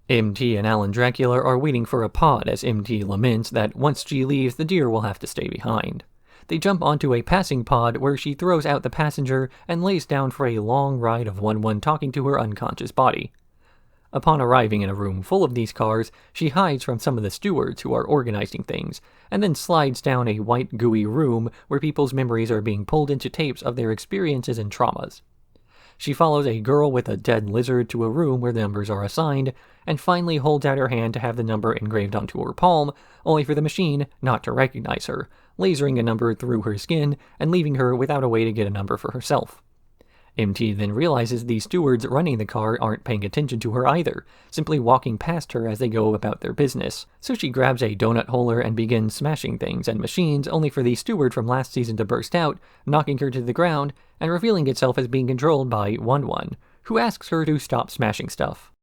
MT and Alan Dracula are waiting for a pod as MT laments that once she leaves, the deer will have to stay behind. They jump onto a passing pod where she throws out the passenger and lays down for a long ride of 1-1 talking to her unconscious body. Upon arriving in a room full of these cars, she hides from some of the stewards who are organizing things, and then slides down a white gooey room where people's memories are being pulled into tapes of their experiences and traumas. She follows a girl with a dead lizard to a room where the numbers are assigned, and finally holds out her hand to have the number engraved onto her palm, only for the machine not to recognize her, lasering a number through her skin and leaving her without a way to get a number for herself. MT then realizes the stewards running the car aren't paying attention to her either, simply walking past her as they go about their business, so she grabs a donut holder and begins smashing things and machines, only for the steward from last season to burst out, knocking her to the ground, and revealing itself as being controlled by 1-1, who asks her to stop smashing stuff.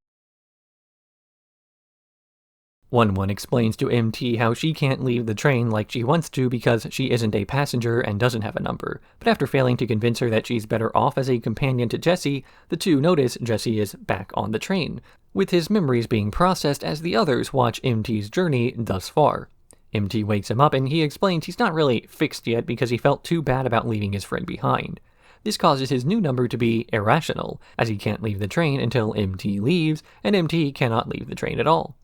1-1 explains to MT how she can't leave the train like she wants to because she isn't a passenger and doesn't have a number, but after failing to convince her that she's better off as a companion to Jesse, the two notice Jesse is back on the train, with his memories being processed as the others watch MT's journey thus far. MT wakes him up and he explains he's not really fixed yet because he felt too bad about leaving his friend behind. This causes his new number to be irrational, as he can't leave the train until MT leaves, and MT cannot leave the train at all.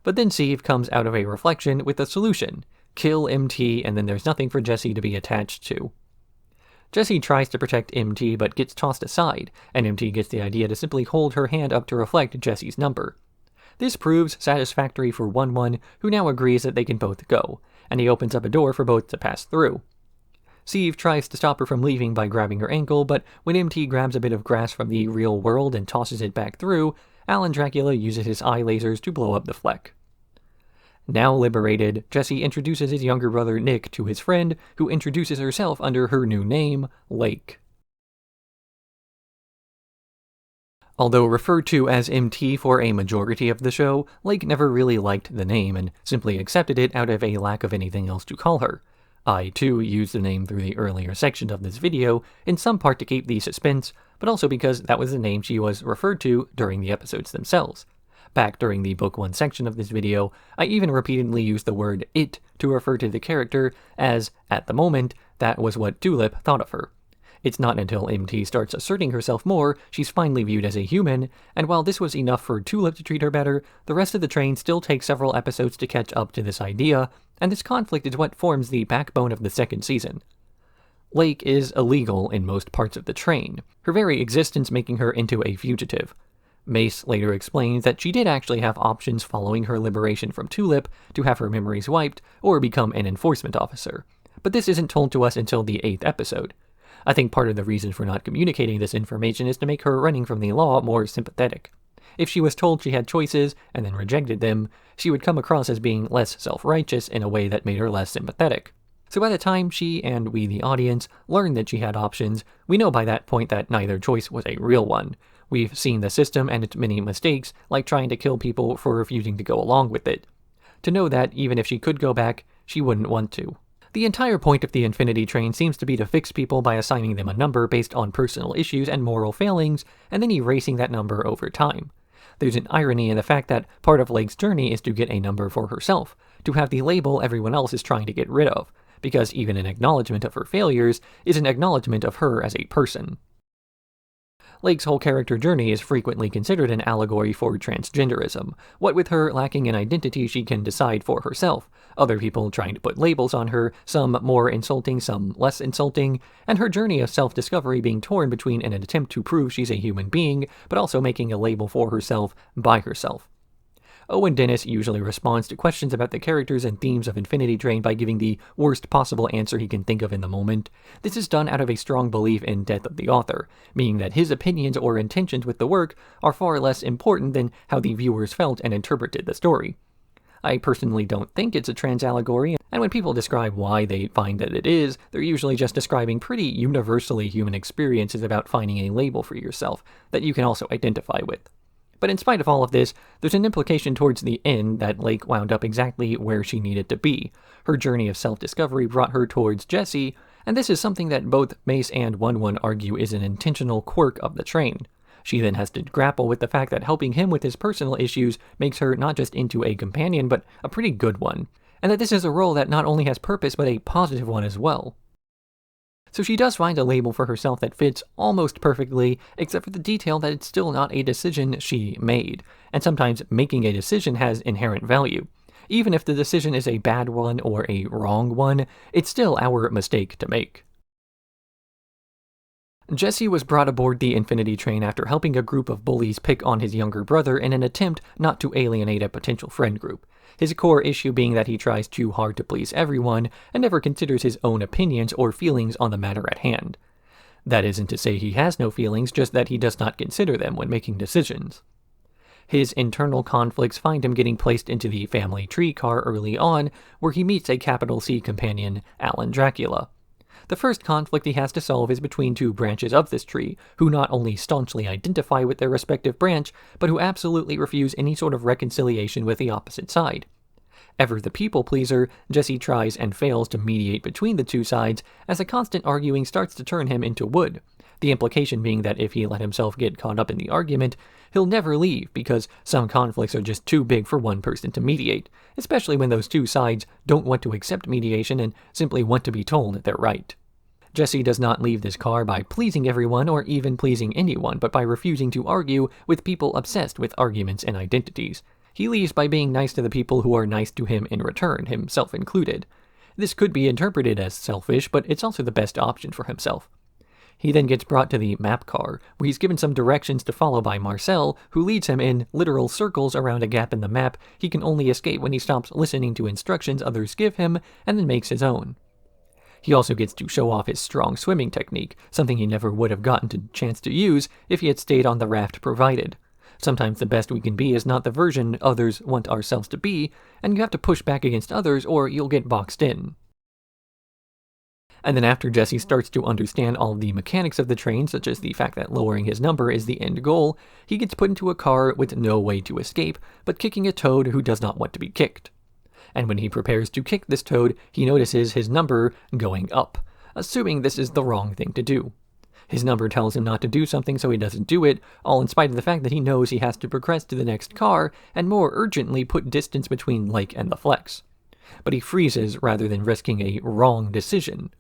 But then Steve comes out of a reflection with a solution. Kill MT, and then there's nothing for Jesse to be attached to. Jesse tries to protect MT but gets tossed aside, and MT gets the idea to simply hold her hand up to reflect Jesse's number. This proves satisfactory for 1-1, who now agrees that they can both go, and he opens up a door for both to pass through. Steve tries to stop her from leaving by grabbing her ankle, but when MT grabs a bit of grass from the real world and tosses it back through, Alan Dracula uses his eye lasers to blow up the Fleck. Now liberated, Jesse introduces his younger brother Nick to his friend, who introduces herself under her new name, Lake. Although referred to as MT for a majority of the show, Lake never really liked the name and simply accepted it out of a lack of anything else to call her. I, too, used the name through the earlier section of this video, in some part to keep the suspense, but also because that was the name she was referred to during the episodes themselves. Back during the Book 1 section of this video, I even repeatedly used the word it to refer to the character, as, at the moment, that was what Tulip thought of her. It's not until MT starts asserting herself more, she's finally viewed as a human, and while this was enough for Tulip to treat her better, the rest of the train still takes several episodes to catch up to this idea, and this conflict is what forms the backbone of the second season. Lake is illegal in most parts of the train, her very existence making her into a fugitive. Mace later explains that she did actually have options following her liberation from Tulip to have her memories wiped or become an enforcement officer, but this isn't told to us until the 8th episode. I think part of the reason for not communicating this information is to make her running from the law more sympathetic. If she was told she had choices and then rejected them, she would come across as being less self-righteous in a way that made her less sympathetic. So by the time she and we, the audience, learned that she had options, we know by that point that neither choice was a real one. We've seen the system and its many mistakes, like trying to kill people for refusing to go along with it. To know that, even if she could go back, she wouldn't want to. The entire point of the Infinity Train seems to be to fix people by assigning them a number based on personal issues and moral failings, and then erasing that number over time. There's an irony in the fact that part of Lake's journey is to get a number for herself, to have the label everyone else is trying to get rid of, because even an acknowledgement of her failures is an acknowledgement of her as a person. Lake's whole character journey is frequently considered an allegory for transgenderism, what with her lacking an identity she can decide for herself, other people trying to put labels on her, some more insulting, some less insulting, and her journey of self-discovery being torn between an attempt to prove she's a human being, but also making a label for herself by herself. Owen Dennis usually responds to questions about the characters and themes of Infinity Train by giving the worst possible answer he can think of in the moment. This is done out of a strong belief in death of the author, meaning that his opinions or intentions with the work are far less important than how the viewers felt and interpreted the story. I personally don't think it's a trans allegory, and when people describe why they find that it is, they're usually just describing pretty universally human experiences about finding a label for yourself that you can also identify with. But in spite of all of this, there's an implication towards the end that Lake wound up exactly where she needed to be. Her journey of self-discovery brought her towards Jesse, and this is something that both Mace and 1-1 argue is an intentional quirk of the train. She then has to grapple with the fact that helping him with his personal issues makes her not just into a companion, but a pretty good one, and that this is a role that not only has purpose, but a positive one as well. So she does find a label for herself that fits almost perfectly, except for the detail that it's still not a decision she made, and sometimes making a decision has inherent value. Even if the decision is a bad one or a wrong one, it's still our mistake to make. Jesse was brought aboard the Infinity Train after helping a group of bullies pick on his younger brother in an attempt not to alienate a potential friend group. His core issue being that he tries too hard to please everyone and never considers his own opinions or feelings on the matter at hand. That isn't to say he has no feelings, just that he does not consider them when making decisions. His internal conflicts find him getting placed into the family tree car early on, where he meets a capital C companion, Alan Dracula. The first conflict he has to solve is between two branches of this tree, who not only staunchly identify with their respective branch, but who absolutely refuse any sort of reconciliation with the opposite side. Ever the people-pleaser, Jesse tries and fails to mediate between the two sides, as the constant arguing starts to turn him into wood. The implication being that if he let himself get caught up in the argument, he'll never leave because some conflicts are just too big for one person to mediate, especially when those two sides don't want to accept mediation and simply want to be told they're right. Jesse does not leave this car by pleasing everyone or even pleasing anyone, but by refusing to argue with people obsessed with arguments and identities. He leaves by being nice to the people who are nice to him in return, himself included. This could be interpreted as selfish, but it's also the best option for himself. He then gets brought to the map car, where he's given some directions to follow by Marcel, who leads him in literal circles around a gap in the map he can only escape when he stops listening to instructions others give him and then makes his own. He also gets to show off his strong swimming technique, something he never would have gotten a chance to use if he had stayed on the raft provided. Sometimes the best we can be is not the version others want ourselves to be, and you have to push back against others or you'll get boxed in. And then after Jesse starts to understand all of the mechanics of the train, such as the fact that lowering his number is the end goal, he gets put into a car with no way to escape, but kicking a toad who does not want to be kicked. And when he prepares to kick this toad, he notices his number going up, assuming this is the wrong thing to do. His number tells him not to do something, so he doesn't do it, all in spite of the fact that he knows he has to progress to the next car, and more urgently put distance between Lake and the Flex. But he freezes rather than risking a wrong decision.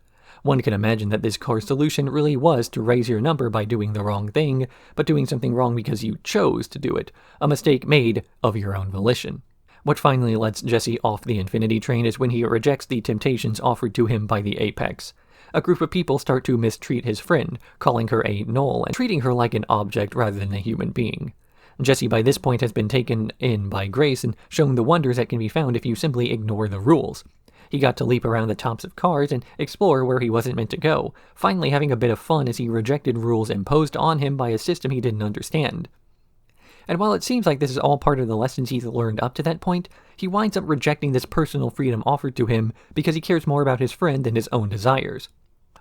One can imagine that this car's solution really was to raise your number by doing the wrong thing, but doing something wrong because you chose to do it, a mistake made of your own volition. What finally lets Jesse off the Infinity Train is when he rejects the temptations offered to him by the Apex. A group of people start to mistreat his friend, calling her a gnoll and treating her like an object rather than a human being. Jesse by this point has been taken in by Grace and shown the wonders that can be found if you simply ignore the rules. He got to leap around the tops of cars and explore where he wasn't meant to go, finally having a bit of fun as he rejected rules imposed on him by a system he didn't understand. And while it seems like this is all part of the lessons he's learned up to that point, he winds up rejecting this personal freedom offered to him because he cares more about his friend than his own desires.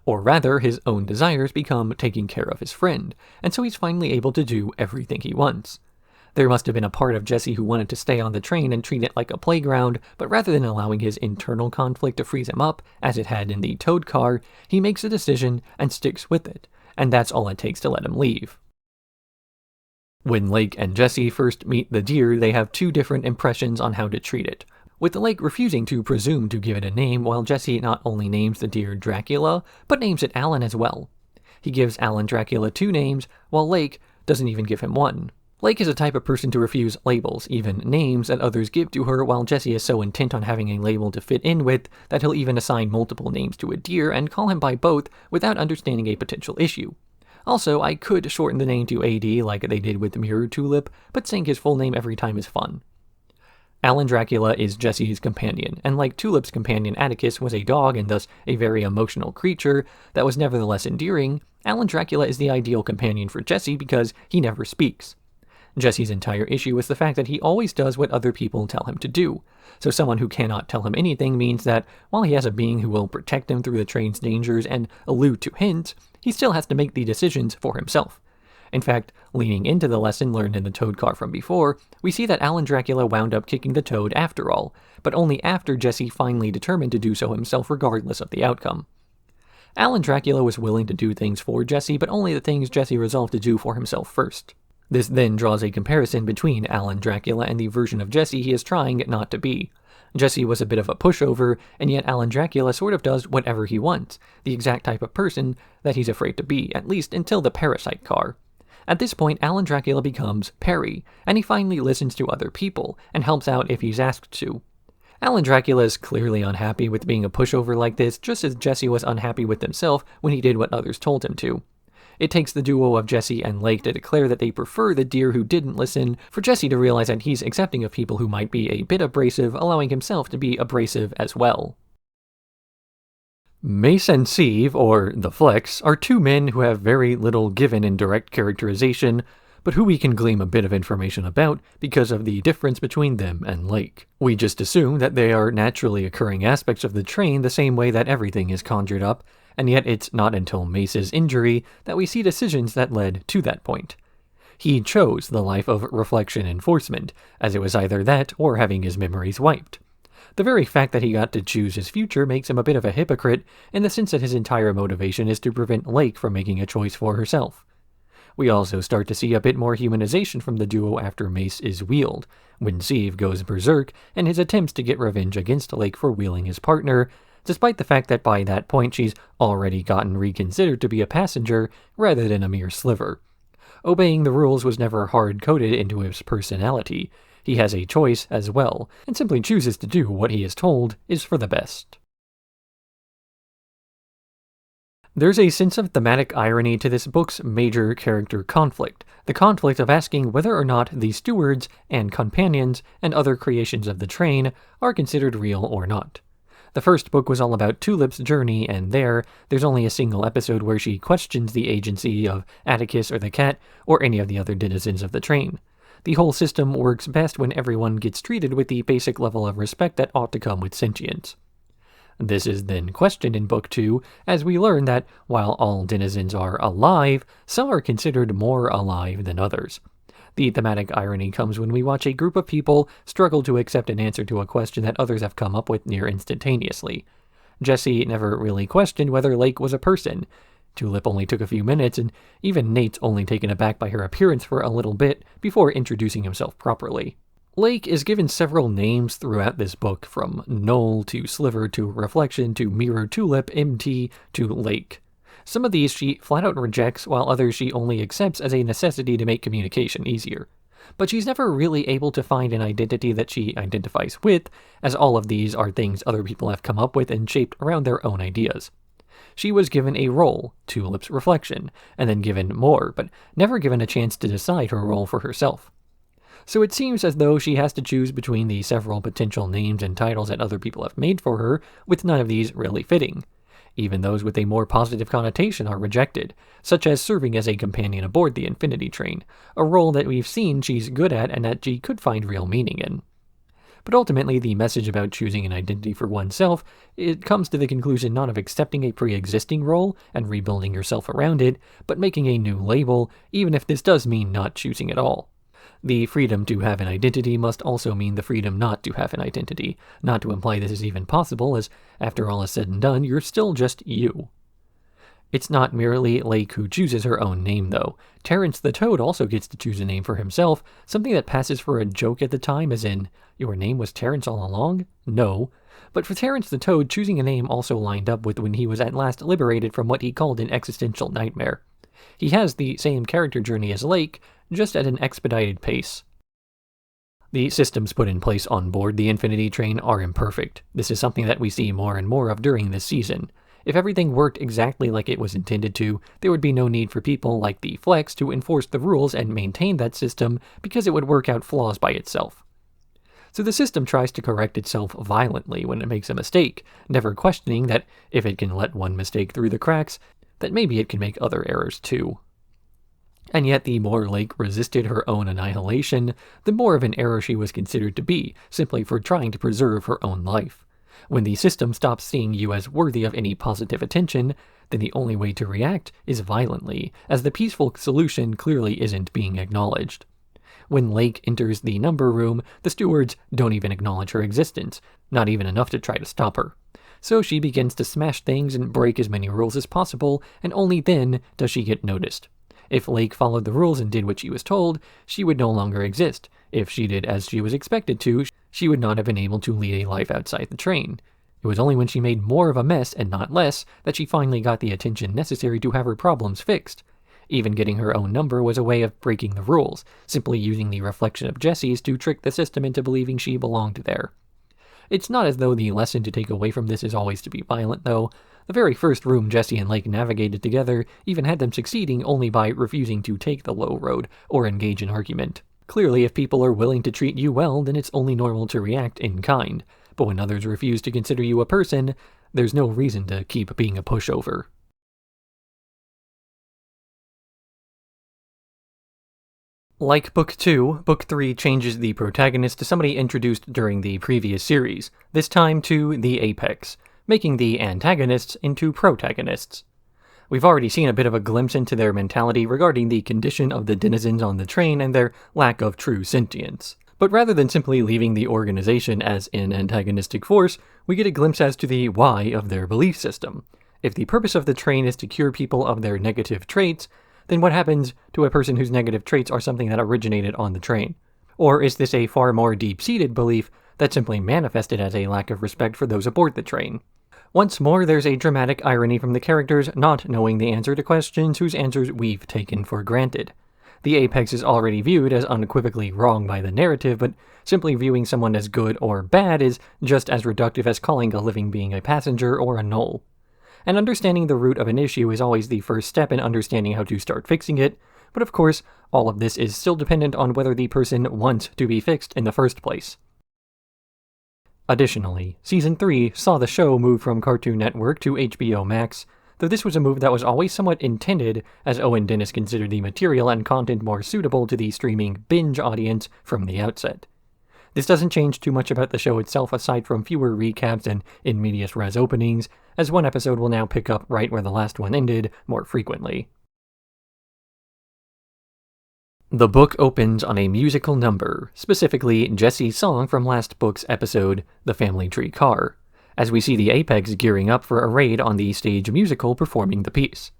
Or rather, his own desires become taking care of his friend, and so he's finally able to do everything he wants. There must have been a part of Jesse who wanted to stay on the train and treat it like a playground, but rather than allowing his internal conflict to freeze him up, as it had in the Toad car, he makes a decision and sticks with it, and that's all it takes to let him leave. When Lake and Jesse first meet the deer, they have two different impressions on how to treat it, with Lake refusing to presume to give it a name, while Jesse not only names the deer Dracula, but names it Alan as well. He gives Alan Dracula 2 names, while Lake doesn't even give him one. Lake is a type of person to refuse labels, even names, that others give to her, while Jesse is so intent on having a label to fit in with that he'll even assign multiple names to a deer and call him by both without understanding a potential issue. Also, I could shorten the name to AD like they did with Mirror Tulip, but saying his full name every time is fun. Alan Dracula is Jesse's companion, and like Tulip's companion Atticus was a dog and thus a very emotional creature that was nevertheless endearing, Alan Dracula is the ideal companion for Jesse because he never speaks. Jesse's entire issue is the fact that he always does what other people tell him to do, so someone who cannot tell him anything means that while he has a being who will protect him through the train's dangers and allude to hints, he still has to make the decisions for himself. In fact, leaning into the lesson learned in the Toad car from before, we see that Alan Dracula wound up kicking the Toad after all, but only after Jesse finally determined to do so himself regardless of the outcome. Alan Dracula was willing to do things for Jesse, but only the things Jesse resolved to do for himself first. This then draws a comparison between Alan Dracula and the version of Jesse he is trying not to be. Jesse was a bit of a pushover, and yet Alan Dracula sort of does whatever he wants, the exact type of person that he's afraid to be, at least until the Parasite car. At this point, Alan Dracula becomes Perry, and he finally listens to other people, and helps out if he's asked to. Alan Dracula is clearly unhappy with being a pushover like this, just as Jesse was unhappy with himself when he did what others told him to. It takes the duo of Jesse and Lake to declare that they prefer the deer who didn't listen, for Jesse to realize that he's accepting of people who might be a bit abrasive, allowing himself to be abrasive as well. Mace and Steve, or the Flex, are 2 men who have very little given in direct characterization, but who we can glean a bit of information about because of the difference between them and Lake. We just assume that they are naturally occurring aspects of the train the same way that everything is conjured up, and yet it's not until Mace's injury that we see decisions that led to that point. He chose the life of reflection enforcement, as it was either that or having his memories wiped. The very fact that he got to choose his future makes him a bit of a hypocrite, in the sense that his entire motivation is to prevent Lake from making a choice for herself. We also start to see a bit more humanization from the duo after Mace is wheeled, when Steve goes berserk in his attempts to get revenge against Lake for wheeling his partner, despite the fact that by that point she's already gotten reconsidered to be a passenger rather than a mere sliver. Obeying the rules was never hard-coded into his personality. He has a choice as well, and simply chooses to do what he is told is for the best. There's a sense of thematic irony to this book's major character conflict, the conflict of asking whether or not the stewards and companions and other creations of the train are considered real or not. The first book was all about Tulip's journey, and there's only a single episode where she questions the agency of Atticus or the cat, or any of the other denizens of the train. The whole system works best when everyone gets treated with the basic level of respect that ought to come with sentience. This is then questioned in Book 2, as we learn that, while all denizens are alive, some are considered more alive than others. The thematic irony comes when we watch a group of people struggle to accept an answer to a question that others have come up with near instantaneously. Jesse never really questioned whether Lake was a person. Tulip only took a few minutes, and even Nate's only taken aback by her appearance for a little bit before introducing himself properly. Lake is given several names throughout this book, from Knoll to Sliver to Reflection to Mirror Tulip, MT to Lake. Some of these she flat out rejects, while others she only accepts as a necessity to make communication easier. But she's never really able to find an identity that she identifies with, as all of these are things other people have come up with and shaped around their own ideas. She was given a role, Tulip's Reflection, and then given more, but never given a chance to decide her role for herself. So it seems as though she has to choose between the several potential names and titles that other people have made for her, with none of these really fitting. Even those with a more positive connotation are rejected, such as serving as a companion aboard the Infinity Train, a role that we've seen she's good at and that she could find real meaning in. But ultimately, the message about choosing an identity for oneself, it comes to the conclusion not of accepting a pre-existing role and rebuilding yourself around it, but making a new label, even if this does mean not choosing at all. The freedom to have an identity must also mean the freedom not to have an identity, not to imply this is even possible, as after all is said and done, you're still just you. It's not merely Lake who chooses her own name, though. Terrence the Toad also gets to choose a name for himself, something that passes for a joke at the time, as in, your name was Terrence all along? No. But for Terrence the Toad, choosing a name also lined up with when he was at last liberated from what he called an existential nightmare. He has the same character journey as Lake, just at an expedited pace. The systems put in place on board the Infinity Train are imperfect. This is something that we see more and more of during this season. If everything worked exactly like it was intended to, there would be no need for people like the Flex to enforce the rules and maintain that system because it would work out flaws by itself. So the system tries to correct itself violently when it makes a mistake, never questioning that if it can let one mistake through the cracks, that maybe it can make other errors too. And yet the more Lake resisted her own annihilation, the more of an error she was considered to be, simply for trying to preserve her own life. When the system stops seeing you as worthy of any positive attention, then the only way to react is violently, as the peaceful solution clearly isn't being acknowledged. When Lake enters the number room, the stewards don't even acknowledge her existence, not even enough to try to stop her. So she begins to smash things and break as many rules as possible, and only then does she get noticed. If Lake followed the rules and did what she was told, she would no longer exist. If she did as she was expected to, she would not have been able to lead a life outside the train. It was only when she made more of a mess and not less that she finally got the attention necessary to have her problems fixed. Even getting her own number was a way of breaking the rules, simply using the reflection of Jessie's to trick the system into believing she belonged there. It's not as though the lesson to take away from this is always to be violent, though. The very first room Jessie and Lake navigated together even had them succeeding only by refusing to take the low road or engage in argument. Clearly, if people are willing to treat you well, then it's only normal to react in kind. But when others refuse to consider you a person, there's no reason to keep being a pushover. Like Book 2, Book 3 changes the protagonist to somebody introduced during the previous series, this time to the Apex, making the antagonists into protagonists. We've already seen a bit of a glimpse into their mentality regarding the condition of the denizens on the train and their lack of true sentience. But rather than simply leaving the organization as an antagonistic force, we get a glimpse as to the why of their belief system. If the purpose of the train is to cure people of their negative traits, then what happens to a person whose negative traits are something that originated on the train? Or is this a far more deep-seated belief that simply manifested as a lack of respect for those aboard the train? Once more, there's a dramatic irony from the characters not knowing the answer to questions whose answers we've taken for granted. The Apex is already viewed as unequivocally wrong by the narrative, but simply viewing someone as good or bad is just as reductive as calling a living being a passenger or a null. And understanding the root of an issue is always the first step in understanding how to start fixing it, but of course, all of this is still dependent on whether the person wants to be fixed in the first place. Additionally, Season 3 saw the show move from Cartoon Network to HBO Max, though this was a move that was always somewhat intended, as Owen Dennis considered the material and content more suitable to the streaming binge audience from the outset. This doesn't change too much about the show itself aside from fewer recaps and in medias res openings, as one episode will now pick up right where the last one ended more frequently. The book opens on a musical number, specifically Jessie's song from last book's episode, The Family Tree Car, as we see the Apex gearing up for a raid on the stage musical performing the piece.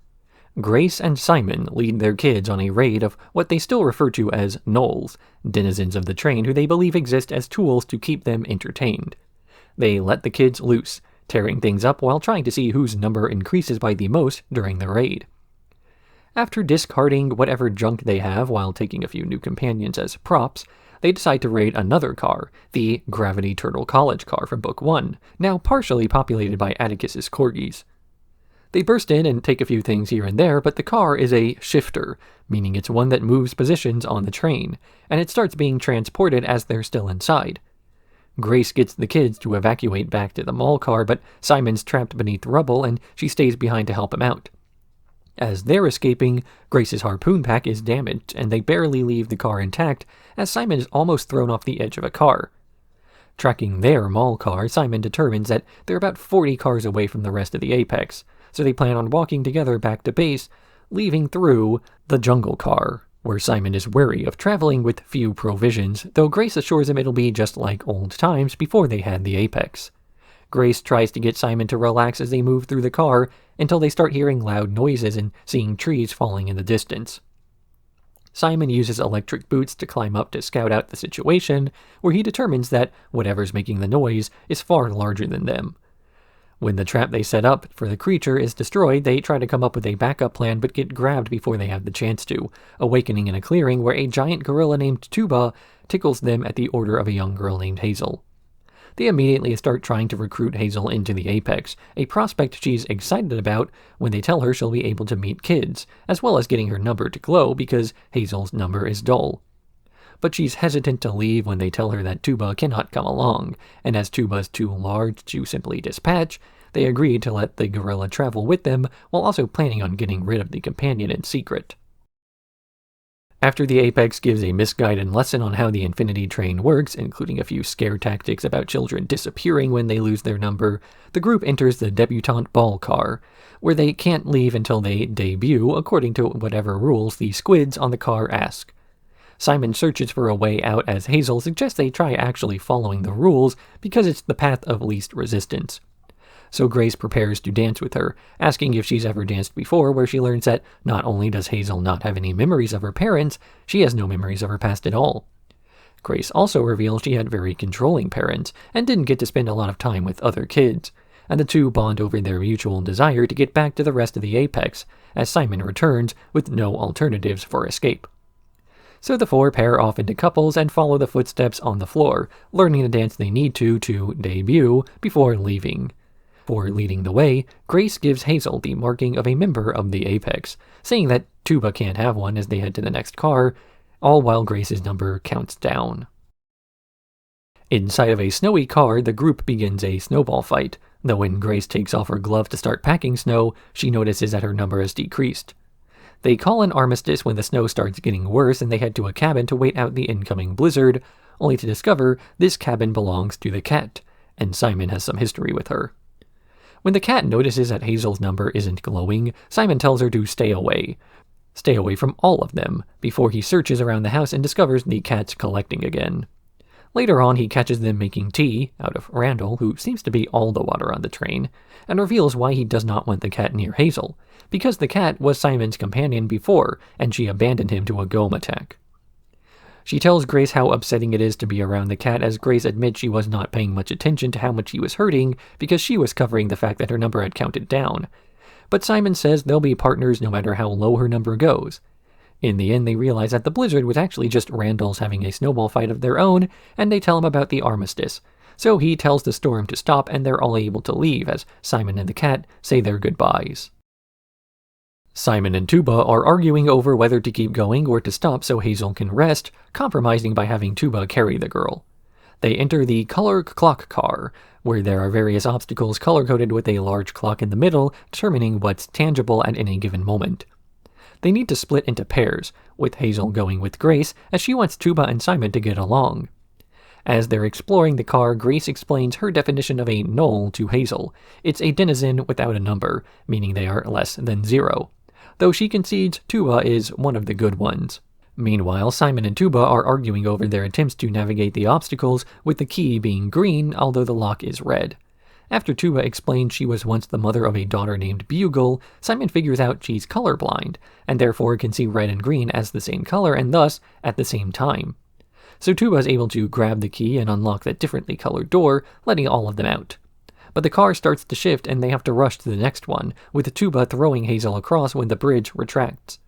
Grace and Simon lead their kids on a raid of what they still refer to as gnolls, denizens of the train who they believe exist as tools to keep them entertained. They let the kids loose, tearing things up while trying to see whose number increases by the most during the raid. After discarding whatever junk they have while taking a few new companions as props, they decide to raid another car, the Gravity Turtle College car from Book 1, now partially populated by Atticus's corgis. They burst in and take a few things here and there, but the car is a shifter, meaning it's one that moves positions on the train, and it starts being transported as they're still inside. Grace gets the kids to evacuate back to the mall car, but Simon's trapped beneath rubble and she stays behind to help him out. As they're escaping, Grace's harpoon pack is damaged, and they barely leave the car intact, as Simon is almost thrown off the edge of a car. Tracking their mall car, Simon determines that they're about 40 cars away from the rest of the Apex, so they plan on walking together back to base, leaving through the jungle car. where Simon is wary of traveling with few provisions, though Grace assures him it'll be just like old times before they had the Apex. Grace tries to get Simon to relax as they move through the car until they start hearing loud noises and seeing trees falling in the distance. Simon uses electric boots to climb up to scout out the situation, where he determines that whatever's making the noise is far larger than them. When the trap they set up for the creature is destroyed, they try to come up with a backup plan but get grabbed before they have the chance to, awakening in a clearing where a giant gorilla named Tuba tickles them at the order of a young girl named Hazel. They immediately start trying to recruit Hazel into the Apex, a prospect she's excited about when they tell her she'll be able to meet kids, as well as getting her number to glow because Hazel's number is dull. But she's hesitant to leave when they tell her that Tuba cannot come along, and as Tuba's too large to simply dispatch, they agree to let the gorilla travel with them while also planning on getting rid of the companion in secret. After the Apex gives a misguided lesson on how the Infinity Train works, including a few scare tactics about children disappearing when they lose their number, the group enters the debutante ball car, where they can't leave until they debut according to whatever rules the squids on the car ask. Simon searches for a way out as Hazel suggests they try actually following the rules because it's the path of least resistance. So Grace prepares to dance with her, asking if she's ever danced before, where she learns that not only does Hazel not have any memories of her parents, she has no memories of her past at all. Grace also reveals she had very controlling parents and didn't get to spend a lot of time with other kids, and the two bond over their mutual desire to get back to the rest of the Apex, as Simon returns with no alternatives for escape. So the four pair off into couples and follow the footsteps on the floor, learning the dance they need to debut before leaving. For leading the way, Grace gives Hazel the marking of a member of the Apex, saying that Tuba can't have one as they head to the next car, all while Grace's number counts down. Inside of a snowy car, the group begins a snowball fight, though when Grace takes off her glove to start packing snow, she notices that her number has decreased. They call an armistice when the snow starts getting worse and they head to a cabin to wait out the incoming blizzard, only to discover this cabin belongs to the cat, and Simon has some history with her. When the cat notices that Hazel's number isn't glowing, Simon tells her to stay away from all of them, before he searches around the house and discovers the cat's collecting again. Later on, he catches them making tea out of Randall, who seems to be all the water on the train, and reveals why he does not want the cat near Hazel, because the cat was Simon's companion before, and she abandoned him to a Gome attack. She tells Grace how upsetting it is to be around the cat, as Grace admits she was not paying much attention to how much he was hurting because she was covering the fact that her number had counted down. But Simon says they'll be partners no matter how low her number goes. In the end, they realize that the blizzard was actually just Randall's having a snowball fight of their own, and they tell him about the armistice. So he tells the storm to stop and they're all able to leave as Simon and the cat say their goodbyes. Simon and Tuba are arguing over whether to keep going or to stop so Hazel can rest, compromising by having Tuba carry the girl. They enter the color clock car, where there are various obstacles color-coded with a large clock in the middle, determining what's tangible at any given moment. They need to split into pairs, with Hazel going with Grace, as she wants Tuba and Simon to get along. As they're exploring the car, Grace explains her definition of a null to Hazel. It's a denizen without a number, meaning they are less than 0. Though she concedes Tuba is one of the good ones. Meanwhile, Simon and Tuba are arguing over their attempts to navigate the obstacles, with the key being green, although the lock is red. After Tuba explains she was once the mother of a daughter named Bugle, Simon figures out she's colorblind, and therefore can see red and green as the same color and thus at the same time. So Tuba is able to grab the key and unlock that differently colored door, letting all of them out. But the car starts to shift and they have to rush to the next one, with Tuba throwing Hazel across when the bridge retracts.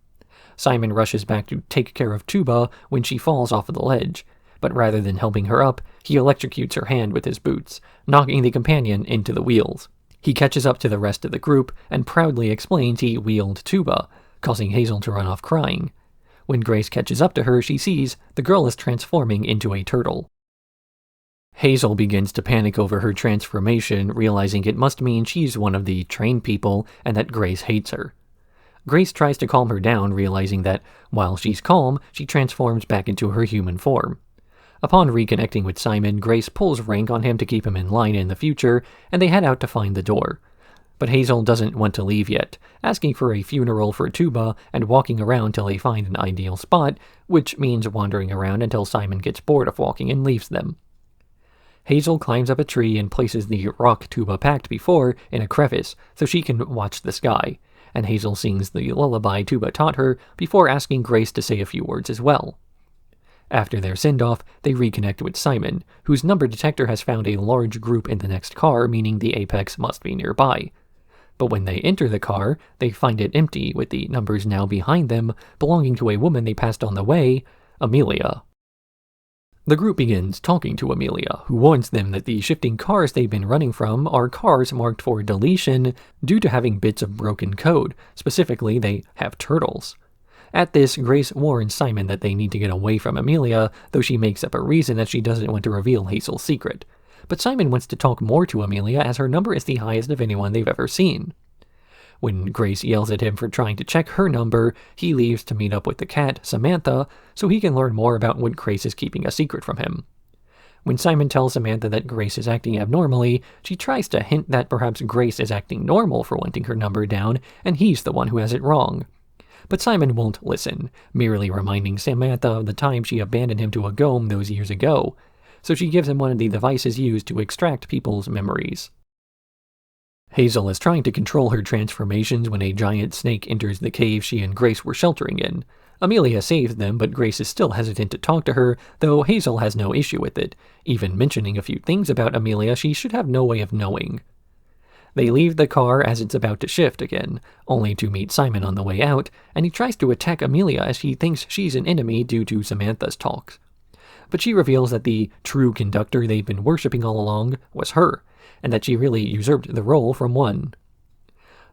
Simon rushes back to take care of Tuba when she falls off of the ledge, but rather than helping her up, he electrocutes her hand with his boots, knocking the companion into the wheels. He catches up to the rest of the group and proudly explains he wheeled Tuba, causing Hazel to run off crying. When Grace catches up to her, she sees the girl is transforming into a turtle. Hazel begins to panic over her transformation, realizing it must mean she's one of the train people and that Grace hates her. Grace tries to calm her down, realizing that while she's calm, she transforms back into her human form. Upon reconnecting with Simon, Grace pulls rank on him to keep him in line in the future, and they head out to find the door. But Hazel doesn't want to leave yet, asking for a funeral for Tuba and walking around till they find an ideal spot, which means wandering around until Simon gets bored of walking and leaves them. Hazel climbs up a tree and places the rock Tuba packed before in a crevice so she can watch the sky, and Hazel sings the lullaby Tuba taught her before asking Grace to say a few words as well. After their send-off, they reconnect with Simon, whose number detector has found a large group in the next car, meaning the apex must be nearby. But when they enter the car, they find it empty, with the numbers now behind them, belonging to a woman they passed on the way, Amelia. The group begins talking to Amelia, who warns them that the shifting cars they've been running from are cars marked for deletion due to having bits of broken code. Specifically, they have turtles. At this, Grace warns Simon that they need to get away from Amelia, though she makes up a reason that she doesn't want to reveal Hazel's secret. But Simon wants to talk more to Amelia as her number is the highest of anyone they've ever seen. When Grace yells at him for trying to check her number, he leaves to meet up with the cat, Samantha, so he can learn more about what Grace is keeping a secret from him. When Simon tells Samantha that Grace is acting abnormally, she tries to hint that perhaps Grace is acting normal for wanting her number down, and he's the one who has it wrong. But Simon won't listen, merely reminding Samantha of the time she abandoned him to a GOM those years ago, so she gives him one of the devices used to extract people's memories. Hazel is trying to control her transformations when a giant snake enters the cave she and Grace were sheltering in. Amelia saves them, but Grace is still hesitant to talk to her, though Hazel has no issue with it, even mentioning a few things about Amelia she should have no way of knowing. They leave the car as it's about to shift again, only to meet Simon on the way out, and he tries to attack Amelia as he thinks she's an enemy due to Samantha's talks. But she reveals that the true conductor they've been worshipping all along was her, and that she really usurped the role from one.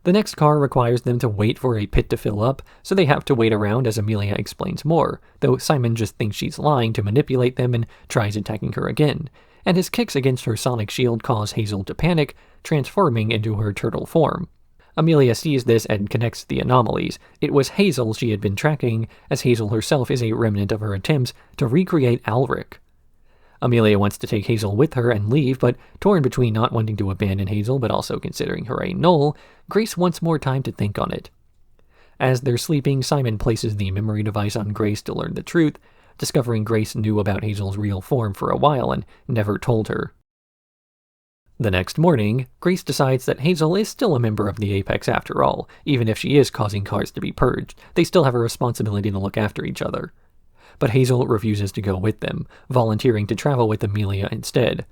The next car requires them to wait for a pit to fill up, so they have to wait around as Amelia explains more, though Simon just thinks she's lying to manipulate them and tries attacking her again, and his kicks against her sonic shield cause Hazel to panic, transforming into her turtle form. Amelia sees this and connects the anomalies. It was Hazel she had been tracking, as Hazel herself is a remnant of her attempts to recreate Alric. Amelia wants to take Hazel with her and leave, but torn between not wanting to abandon Hazel but also considering her a null, Grace wants more time to think on it. As they're sleeping, Simon places the memory device on Grace to learn the truth, discovering Grace knew about Hazel's real form for a while and never told her. The next morning, Grace decides that Hazel is still a member of the Apex after all. Even if she is causing cars to be purged, they still have a responsibility to look after each other. But Hazel refuses to go with them, volunteering to travel with Amelia instead.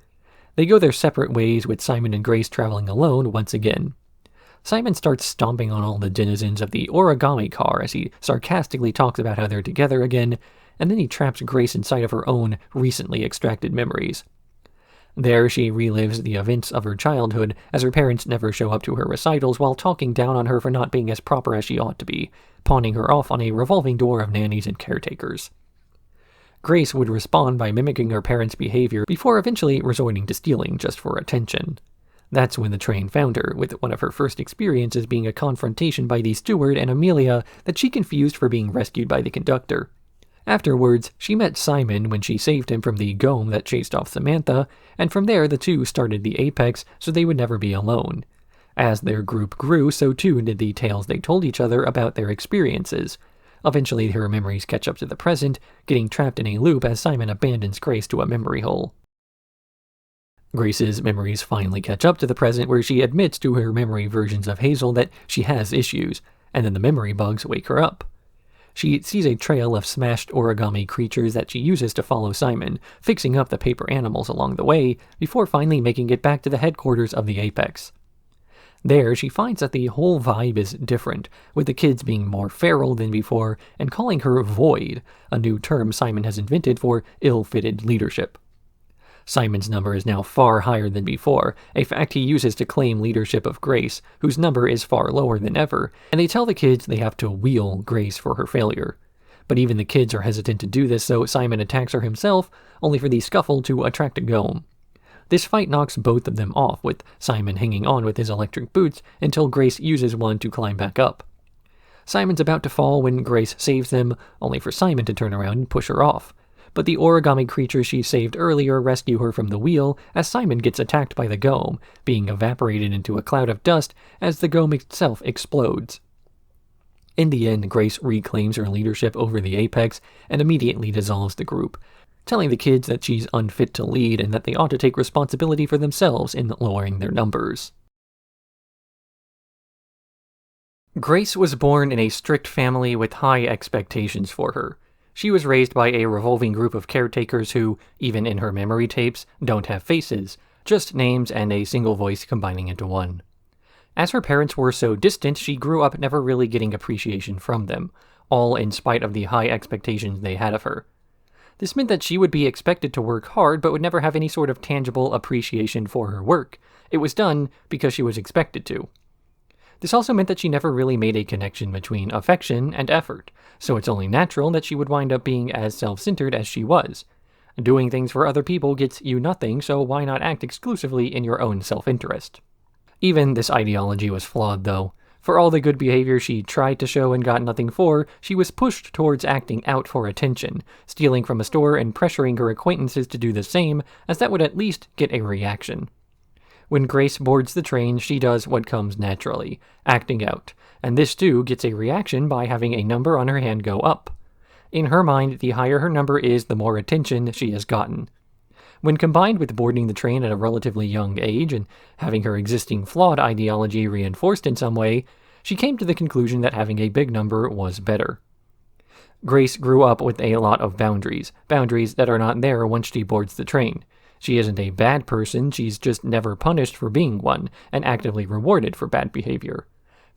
They go their separate ways, with Simon and Grace traveling alone once again. Simon starts stomping on all the denizens of the origami car as he sarcastically talks about how they're together again, and then he traps Grace inside of her own recently extracted memories. There, she relives the events of her childhood, as her parents never show up to her recitals while talking down on her for not being as proper as she ought to be, pawning her off on a revolving door of nannies and caretakers. Grace would respond by mimicking her parents' behavior before eventually resorting to stealing just for attention. That's when the train found her, with one of her first experiences being a confrontation by the steward and Amelia that she confused for being rescued by the conductor. Afterwards, she met Simon when she saved him from the GOM that chased off Samantha, and from there the two started the Apex so they would never be alone. As their group grew, so too did the tales they told each other about their experiences. Eventually, her memories catch up to the present, getting trapped in a loop as Simon abandons Grace to a memory hole. Grace's memories finally catch up to the present, where she admits to her memory versions of Hazel that she has issues, and then the memory bugs wake her up. She sees a trail of smashed origami creatures that she uses to follow Simon, fixing up the paper animals along the way, before finally making it back to the headquarters of the Apex. There, she finds that the whole vibe is different, with the kids being more feral than before and calling her Void, a new term Simon has invented for ill-fitted leadership. Simon's number is now far higher than before, a fact he uses to claim leadership of Grace, whose number is far lower than ever, and they tell the kids they have to wheel Grace for her failure. But even the kids are hesitant to do this, so Simon attacks her himself, only for the scuffle to attract a GOM. This fight knocks both of them off, with Simon hanging on with his electric boots until Grace uses one to climb back up. Simon's about to fall when Grace saves them, only for Simon to turn around and push her off. but the origami creatures she saved earlier rescue her from the wheel as Simon gets attacked by the Gome, being evaporated into a cloud of dust as the Gome itself explodes. In the end, Grace reclaims her leadership over the Apex and immediately dissolves the group, telling the kids that she's unfit to lead and that they ought to take responsibility for themselves in lowering their numbers. Grace was born in a strict family with high expectations for her. She was raised by a revolving group of caretakers who, even in her memory tapes, don't have faces, just names and a single voice combining into one. As her parents were so distant, she grew up never really getting appreciation from them, all in spite of the high expectations they had of her. This meant that she would be expected to work hard but would never have any sort of tangible appreciation for her work. It was done because she was expected to. This also meant that she never really made a connection between affection and effort, so it's only natural that she would wind up being as self-centered as she was. Doing things for other people gets you nothing, so why not act exclusively in your own self-interest? Even this ideology was flawed, though. For all the good behavior she tried to show and got nothing for, she was pushed towards acting out for attention, stealing from a store and pressuring her acquaintances to do the same, as that would at least get a reaction. When Grace boards the train, she does what comes naturally, acting out, and this too gets a reaction by having a number on her hand go up. In her mind, the higher her number is, the more attention she has gotten. When combined with boarding the train at a relatively young age and having her existing flawed ideology reinforced in some way, she came to the conclusion that having a big number was better. Grace grew up with a lot of boundaries that are not there once she boards the train. She isn't a bad person, she's just never punished for being one, and actively rewarded for bad behavior.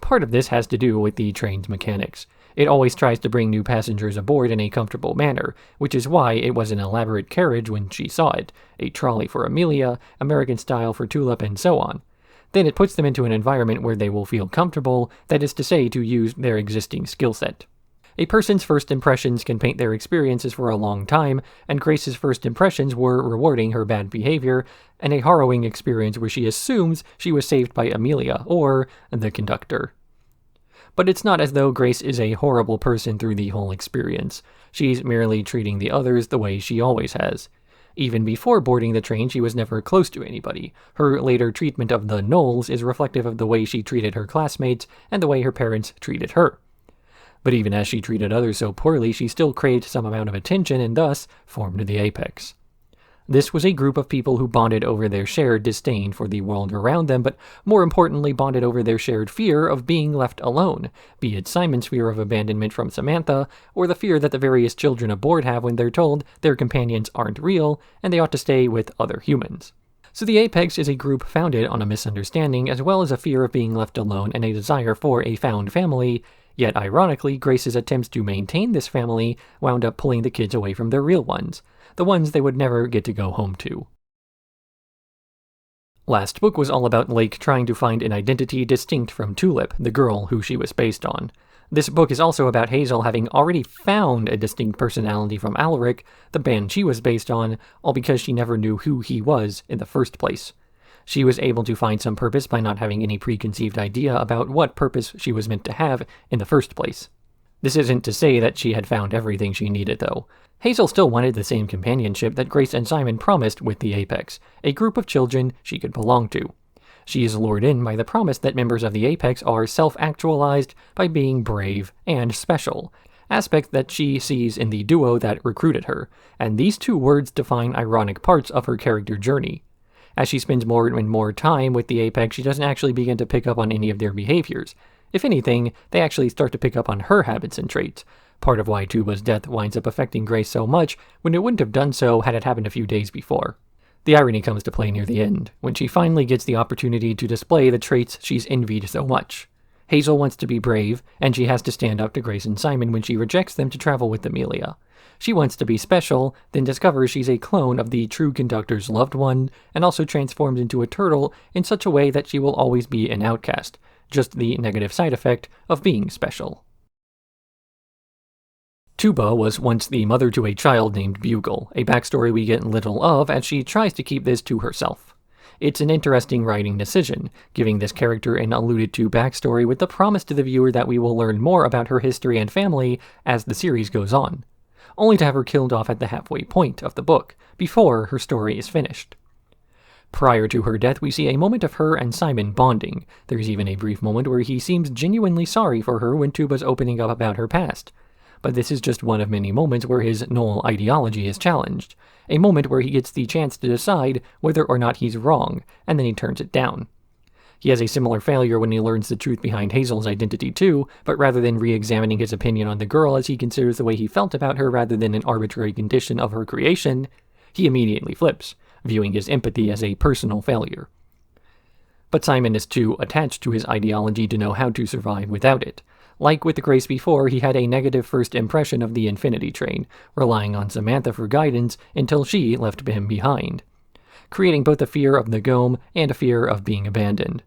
Part of this has to do with the train's mechanics. It always tries to bring new passengers aboard in a comfortable manner, which is why it was an elaborate carriage when she saw it, a trolley for Amelia, American style for Tulip, and so on. Then it puts them into an environment where they will feel comfortable, that is to say, to use their existing skill set. A person's first impressions can paint their experiences for a long time, and Grace's first impressions were rewarding her bad behavior, and a harrowing experience where she assumes she was saved by Amelia, or the conductor. But it's not as though Grace is a horrible person through the whole experience. She's merely treating the others the way she always has. Even before boarding the train, she was never close to anybody. Her later treatment of the Knowles is reflective of the way she treated her classmates and the way her parents treated her. But even as she treated others so poorly, she still craved some amount of attention and thus formed the Apex. This was a group of people who bonded over their shared disdain for the world around them, but more importantly bonded over their shared fear of being left alone, be it Simon's fear of abandonment from Samantha, or the fear that the various children aboard have when they're told their companions aren't real and they ought to stay with other humans. So the Apex is a group founded on a misunderstanding as well as a fear of being left alone and a desire for a found family. Yet, ironically, Grace's attempts to maintain this family wound up pulling the kids away from their real ones, the ones they would never get to go home to. Last book was all about Lake trying to find an identity distinct from Tulip, the girl who she was based on. This book is also about Hazel having already found a distinct personality from Alaric, the band she was based on, all because she never knew who he was in the first place. She was able to find some purpose by not having any preconceived idea about what purpose she was meant to have in the first place. This isn't to say that she had found everything she needed, though. Hazel still wanted the same companionship that Grace and Simon promised with the Apex, a group of children she could belong to. She is lured in by the promise that members of the Apex are self-actualized by being brave and special, aspects that she sees in the duo that recruited her, and these two words define ironic parts of her character journey. As she spends more and more time with the Apex, she doesn't actually begin to pick up on any of their behaviors. If anything, they actually start to pick up on her habits and traits. Part of why Tuba's death winds up affecting Grace so much when it wouldn't have done so had it happened a few days before. The irony comes to play near the end, when she finally gets the opportunity to display the traits she's envied so much. Hazel wants to be brave, and she has to stand up to Grace and Simon when she rejects them to travel with Amelia. She wants to be special, then discovers she's a clone of the true conductor's loved one, and also transforms into a turtle in such a way that she will always be an outcast, just the negative side effect of being special. Tuba was once the mother to a child named Bugle, a backstory we get little of as she tries to keep this to herself. It's an interesting writing decision, giving this character an alluded-to backstory with the promise to the viewer that we will learn more about her history and family as the series goes on. only to have her killed off at the halfway point of the book, before her story is finished. Prior to her death, we see a moment of her and Simon bonding. There's even a brief moment where he seems genuinely sorry for her when Tuba's opening up about her past. But this is just one of many moments where his Knoll ideology is challenged. A moment where he gets the chance to decide whether or not he's wrong, and then he turns it down. He has a similar failure when he learns the truth behind Hazel's identity too, but rather than re-examining his opinion on the girl as he considers the way he felt about her rather than an arbitrary condition of her creation, he immediately flips, viewing his empathy as a personal failure. But Simon is too attached to his ideology to know how to survive without it. Like with the Grace before, he had a negative first impression of the Infinity Train, relying on Samantha for guidance until she left him behind, creating both a fear of the Gome and a fear of being abandoned.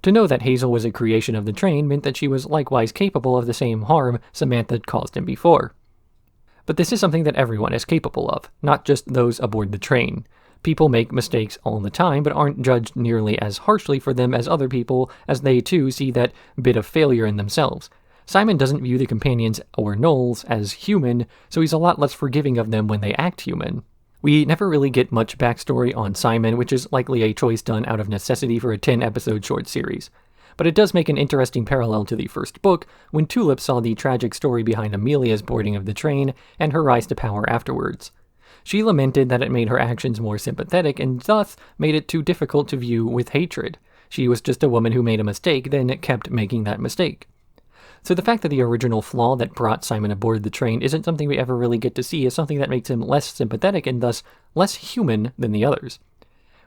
To know that Hazel was a creation of the train meant that she was likewise capable of the same harm Samantha caused him before. But this is something that everyone is capable of, not just those aboard the train. People make mistakes all the time, but aren't judged nearly as harshly for them as other people, as they too see that bit of failure in themselves. Simon doesn't view the companions or Knolls as human, so he's a lot less forgiving of them when they act human. We never really get much backstory on Simon, which is likely a choice done out of necessity for a 10-episode short series. But it does make an interesting parallel to the first book, when Tulip saw the tragic story behind Amelia's boarding of the train and her rise to power afterwards. She lamented that it made her actions more sympathetic and thus made it too difficult to view with hatred. She was just a woman who made a mistake, then kept making that mistake. So the fact that the original flaw that brought Simon aboard the train isn't something we ever really get to see is something that makes him less sympathetic and thus less human than the others.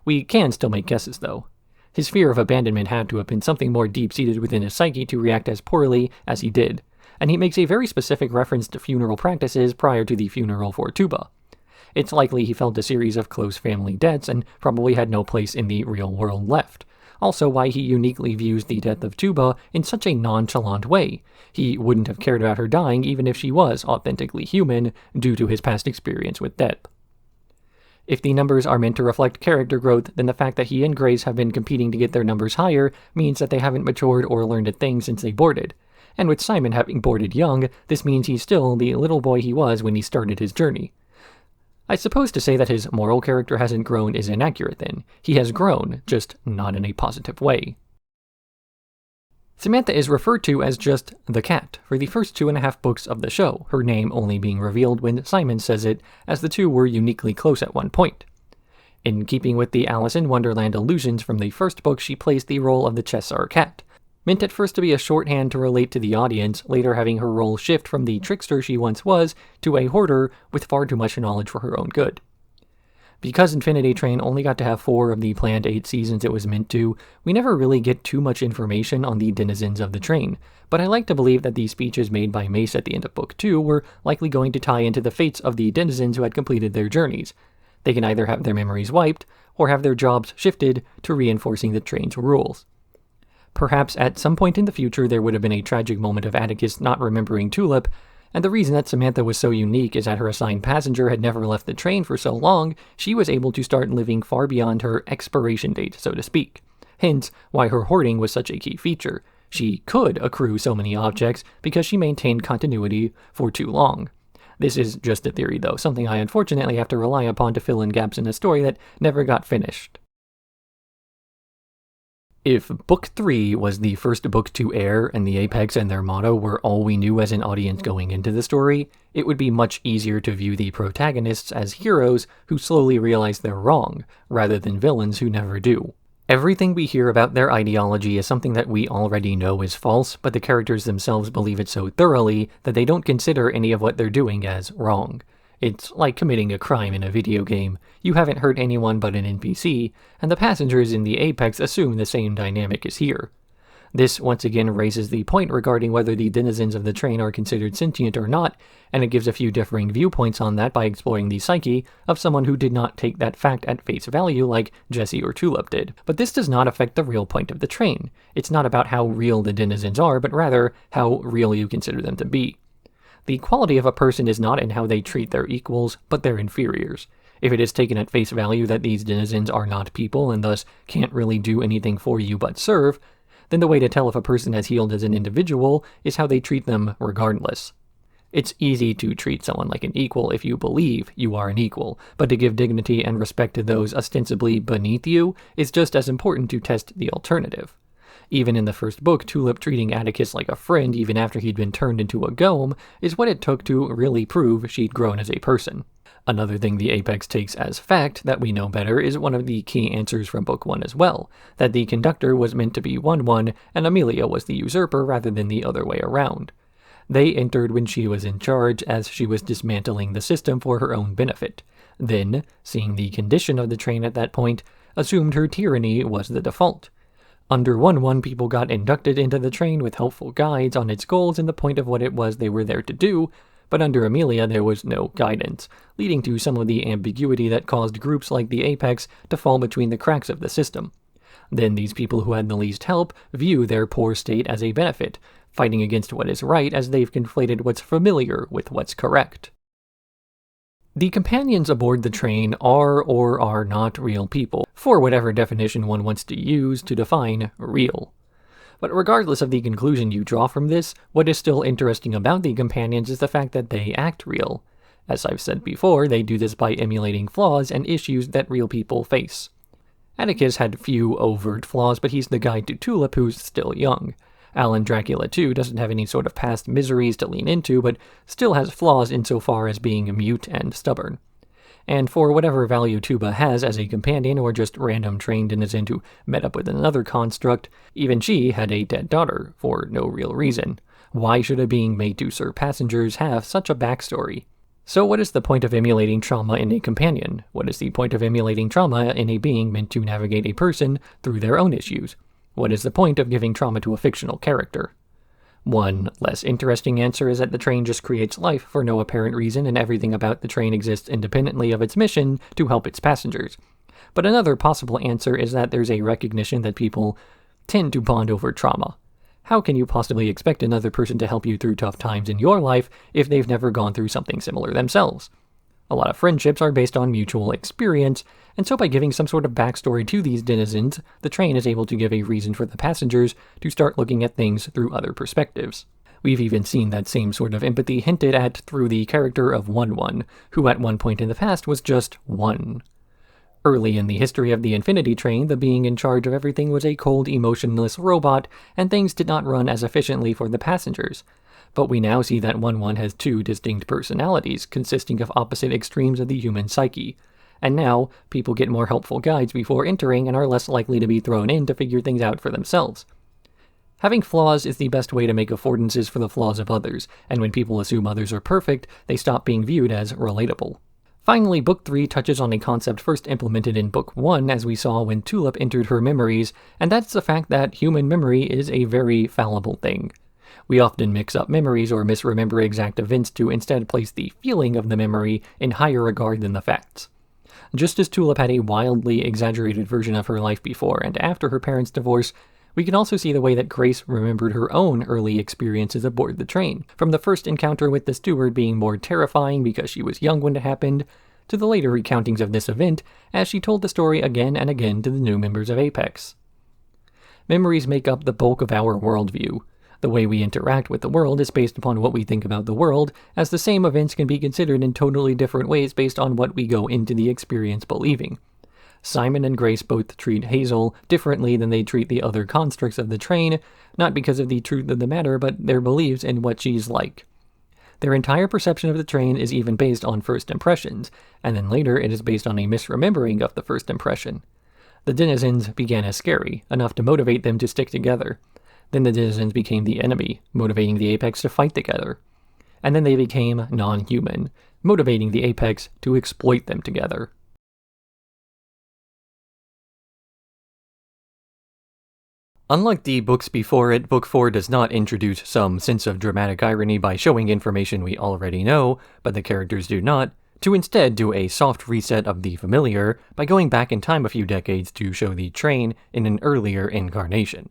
We can still make guesses, though. His fear of abandonment had to have been something more deep-seated within his psyche to react as poorly as he did, and he makes a very specific reference to funeral practices prior to the funeral for Tuba. It's likely he felt a series of close family deaths and probably had no place in the real world left. Also why he uniquely views the death of Tuba in such a nonchalant way. He wouldn't have cared about her dying even if she was authentically human due to his past experience with death. If the numbers are meant to reflect character growth, then the fact that he and Grace have been competing to get their numbers higher means that they haven't matured or learned a thing since they boarded. And with Simon having boarded young, this means he's still the little boy he was when he started his journey. I suppose to say that his moral character hasn't grown is inaccurate then. He has grown, just not in a positive way. Samantha is referred to as just the cat for the first 2.5 books of the show, her name only being revealed when Simon says it, as the two were uniquely close at one point. In keeping with the Alice in Wonderland allusions from the first book, she plays the role of the Cheshire Cat, meant at first to be a shorthand to relate to the audience, later having her role shift from the trickster she once was to a hoarder with far too much knowledge for her own good. Because Infinity Train only got to have 4 of the planned 8 seasons it was meant to, we never really get too much information on the denizens of the train, but I like to believe that the speeches made by Mace at the end of Book 2 were likely going to tie into the fates of the denizens who had completed their journeys. They can either have their memories wiped, or have their jobs shifted to reinforcing the train's rules. Perhaps at some point in the future there would have been a tragic moment of Atticus not remembering Tulip, and the reason that Samantha was so unique is that her assigned passenger had never left the train for so long, she was able to start living far beyond her expiration date, so to speak. Hence, why her hoarding was such a key feature. She could accrue so many objects because she maintained continuity for too long. This is just a theory though, something I unfortunately have to rely upon to fill in gaps in a story that never got finished. If Book 3 was the first book to air and the Apex and their motto were all we knew as an audience going into the story, it would be much easier to view the protagonists as heroes who slowly realize they're wrong, rather than villains who never do. Everything we hear about their ideology is something that we already know is false, but the characters themselves believe it so thoroughly that they don't consider any of what they're doing as wrong. It's like committing a crime in a video game. You haven't hurt anyone but an NPC, and the passengers in the Apex assume the same dynamic is here. This once again raises the point regarding whether the denizens of the train are considered sentient or not, and it gives a few differing viewpoints on that by exploring the psyche of someone who did not take that fact at face value like Jesse or Tulip did. But this does not affect the real point of the train. It's not about how real the denizens are, but rather how real you consider them to be. The quality of a person is not in how they treat their equals, but their inferiors. If it is taken at face value that these denizens are not people and thus can't really do anything for you but serve, then the way to tell if a person has healed as an individual is how they treat them regardless. It's easy to treat someone like an equal if you believe you are an equal, but to give dignity and respect to those ostensibly beneath you is just as important to test the alternative. Even in the first book, Tulip treating Atticus like a friend even after he'd been turned into a gnome is what it took to really prove she'd grown as a person. Another thing the Apex takes as fact that we know better is one of the key answers from Book 1 as well, that the Conductor was meant to be 1-1 and Amelia was the usurper rather than the other way around. They entered when she was in charge as she was dismantling the system for her own benefit. Then, seeing the condition of the train at that point, assumed her tyranny was the default. Under 1-1, people got inducted into the train with helpful guides on its goals and the point of what it was they were there to do, but under Amelia there was no guidance, leading to some of the ambiguity that caused groups like the Apex to fall between the cracks of the system. Then these people who had the least help view their poor state as a benefit, fighting against what is right as they've conflated what's familiar with what's correct. The companions aboard the train are or are not real people, for whatever definition one wants to use to define real. But regardless of the conclusion you draw from this, what is still interesting about the companions is the fact that they act real. As I've said before, they do this by emulating flaws and issues that real people face. Atticus had few overt flaws, but he's the guide to Tulip who's still young. Alan Dracula too doesn't have any sort of past miseries to lean into, but still has flaws insofar as being mute and stubborn. And for whatever value Tuba has as a companion or just random trained denizen who met up with another construct, even she had a dead daughter, for no real reason. Why should a being made to serve passengers have such a backstory? So what is the point of emulating trauma in a companion? What is the point of emulating trauma in a being meant to navigate a person through their own issues? What is the point of giving trauma to a fictional character? One less interesting answer is that the train just creates life for no apparent reason and everything about the train exists independently of its mission to help its passengers. But another possible answer is that there's a recognition that people tend to bond over trauma. How can you possibly expect another person to help you through tough times in your life if they've never gone through something similar themselves? A lot of friendships are based on mutual experience, and so by giving some sort of backstory to these denizens, the train is able to give a reason for the passengers to start looking at things through other perspectives. We've even seen that same sort of empathy hinted at through the character of 1-1, who at one point in the past was just one. Early in the history of the Infinity Train, the being in charge of everything was a cold, emotionless robot, and things did not run as efficiently for the passengers. But we now see that 1-1 has two distinct personalities, consisting of opposite extremes of the human psyche. And now, people get more helpful guides before entering and are less likely to be thrown in to figure things out for themselves. Having flaws is the best way to make affordances for the flaws of others, and when people assume others are perfect, they stop being viewed as relatable. Finally, Book 3 touches on a concept first implemented in Book 1 as we saw when Tulip entered her memories, and that's the fact that human memory is a very fallible thing. We often mix up memories or misremember exact events to instead place the feeling of the memory in higher regard than the facts. Just as Tulip had a wildly exaggerated version of her life before and after her parents' divorce, we can also see the way that Grace remembered her own early experiences aboard the train, from the first encounter with the steward being more terrifying because she was young when it happened, to the later recountings of this event as she told the story again and again to the new members of Apex. Memories make up the bulk of our worldview. The way we interact with the world is based upon what we think about the world, as the same events can be considered in totally different ways based on what we go into the experience believing. Simon and Grace both treat Hazel differently than they treat the other constructs of the train, not because of the truth of the matter, but their beliefs in what she's like. Their entire perception of the train is even based on first impressions, and then later it is based on a misremembering of the first impression. The denizens began as scary, enough to motivate them to stick together. Then the denizens became the enemy, motivating the Apex to fight together. And then they became non-human, motivating the Apex to exploit them together. Unlike the books before it, Book 4 does not introduce some sense of dramatic irony by showing information we already know, but the characters do not, to instead do a soft reset of the familiar by going back in time a few decades to show the train in an earlier incarnation.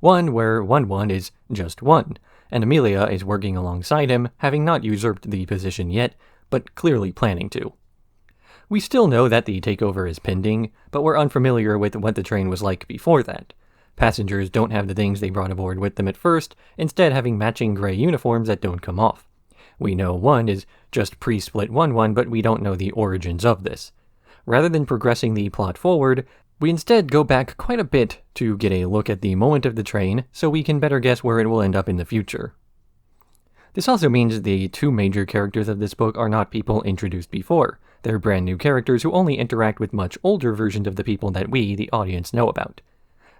One where 1-1 is just one, and Amelia is working alongside him, having not usurped the position yet, but clearly planning to. We still know that the takeover is pending, but we're unfamiliar with what the train was like before that. Passengers don't have the things they brought aboard with them at first, instead having matching gray uniforms that don't come off. We know 1 is just pre-split 1-1, but we don't know the origins of this. Rather than progressing the plot forward, we instead go back quite a bit to get a look at the moment of the train so we can better guess where it will end up in the future. This also means the 2 major characters of this book are not people introduced before. They're brand new characters who only interact with much older versions of the people that we, the audience, know about.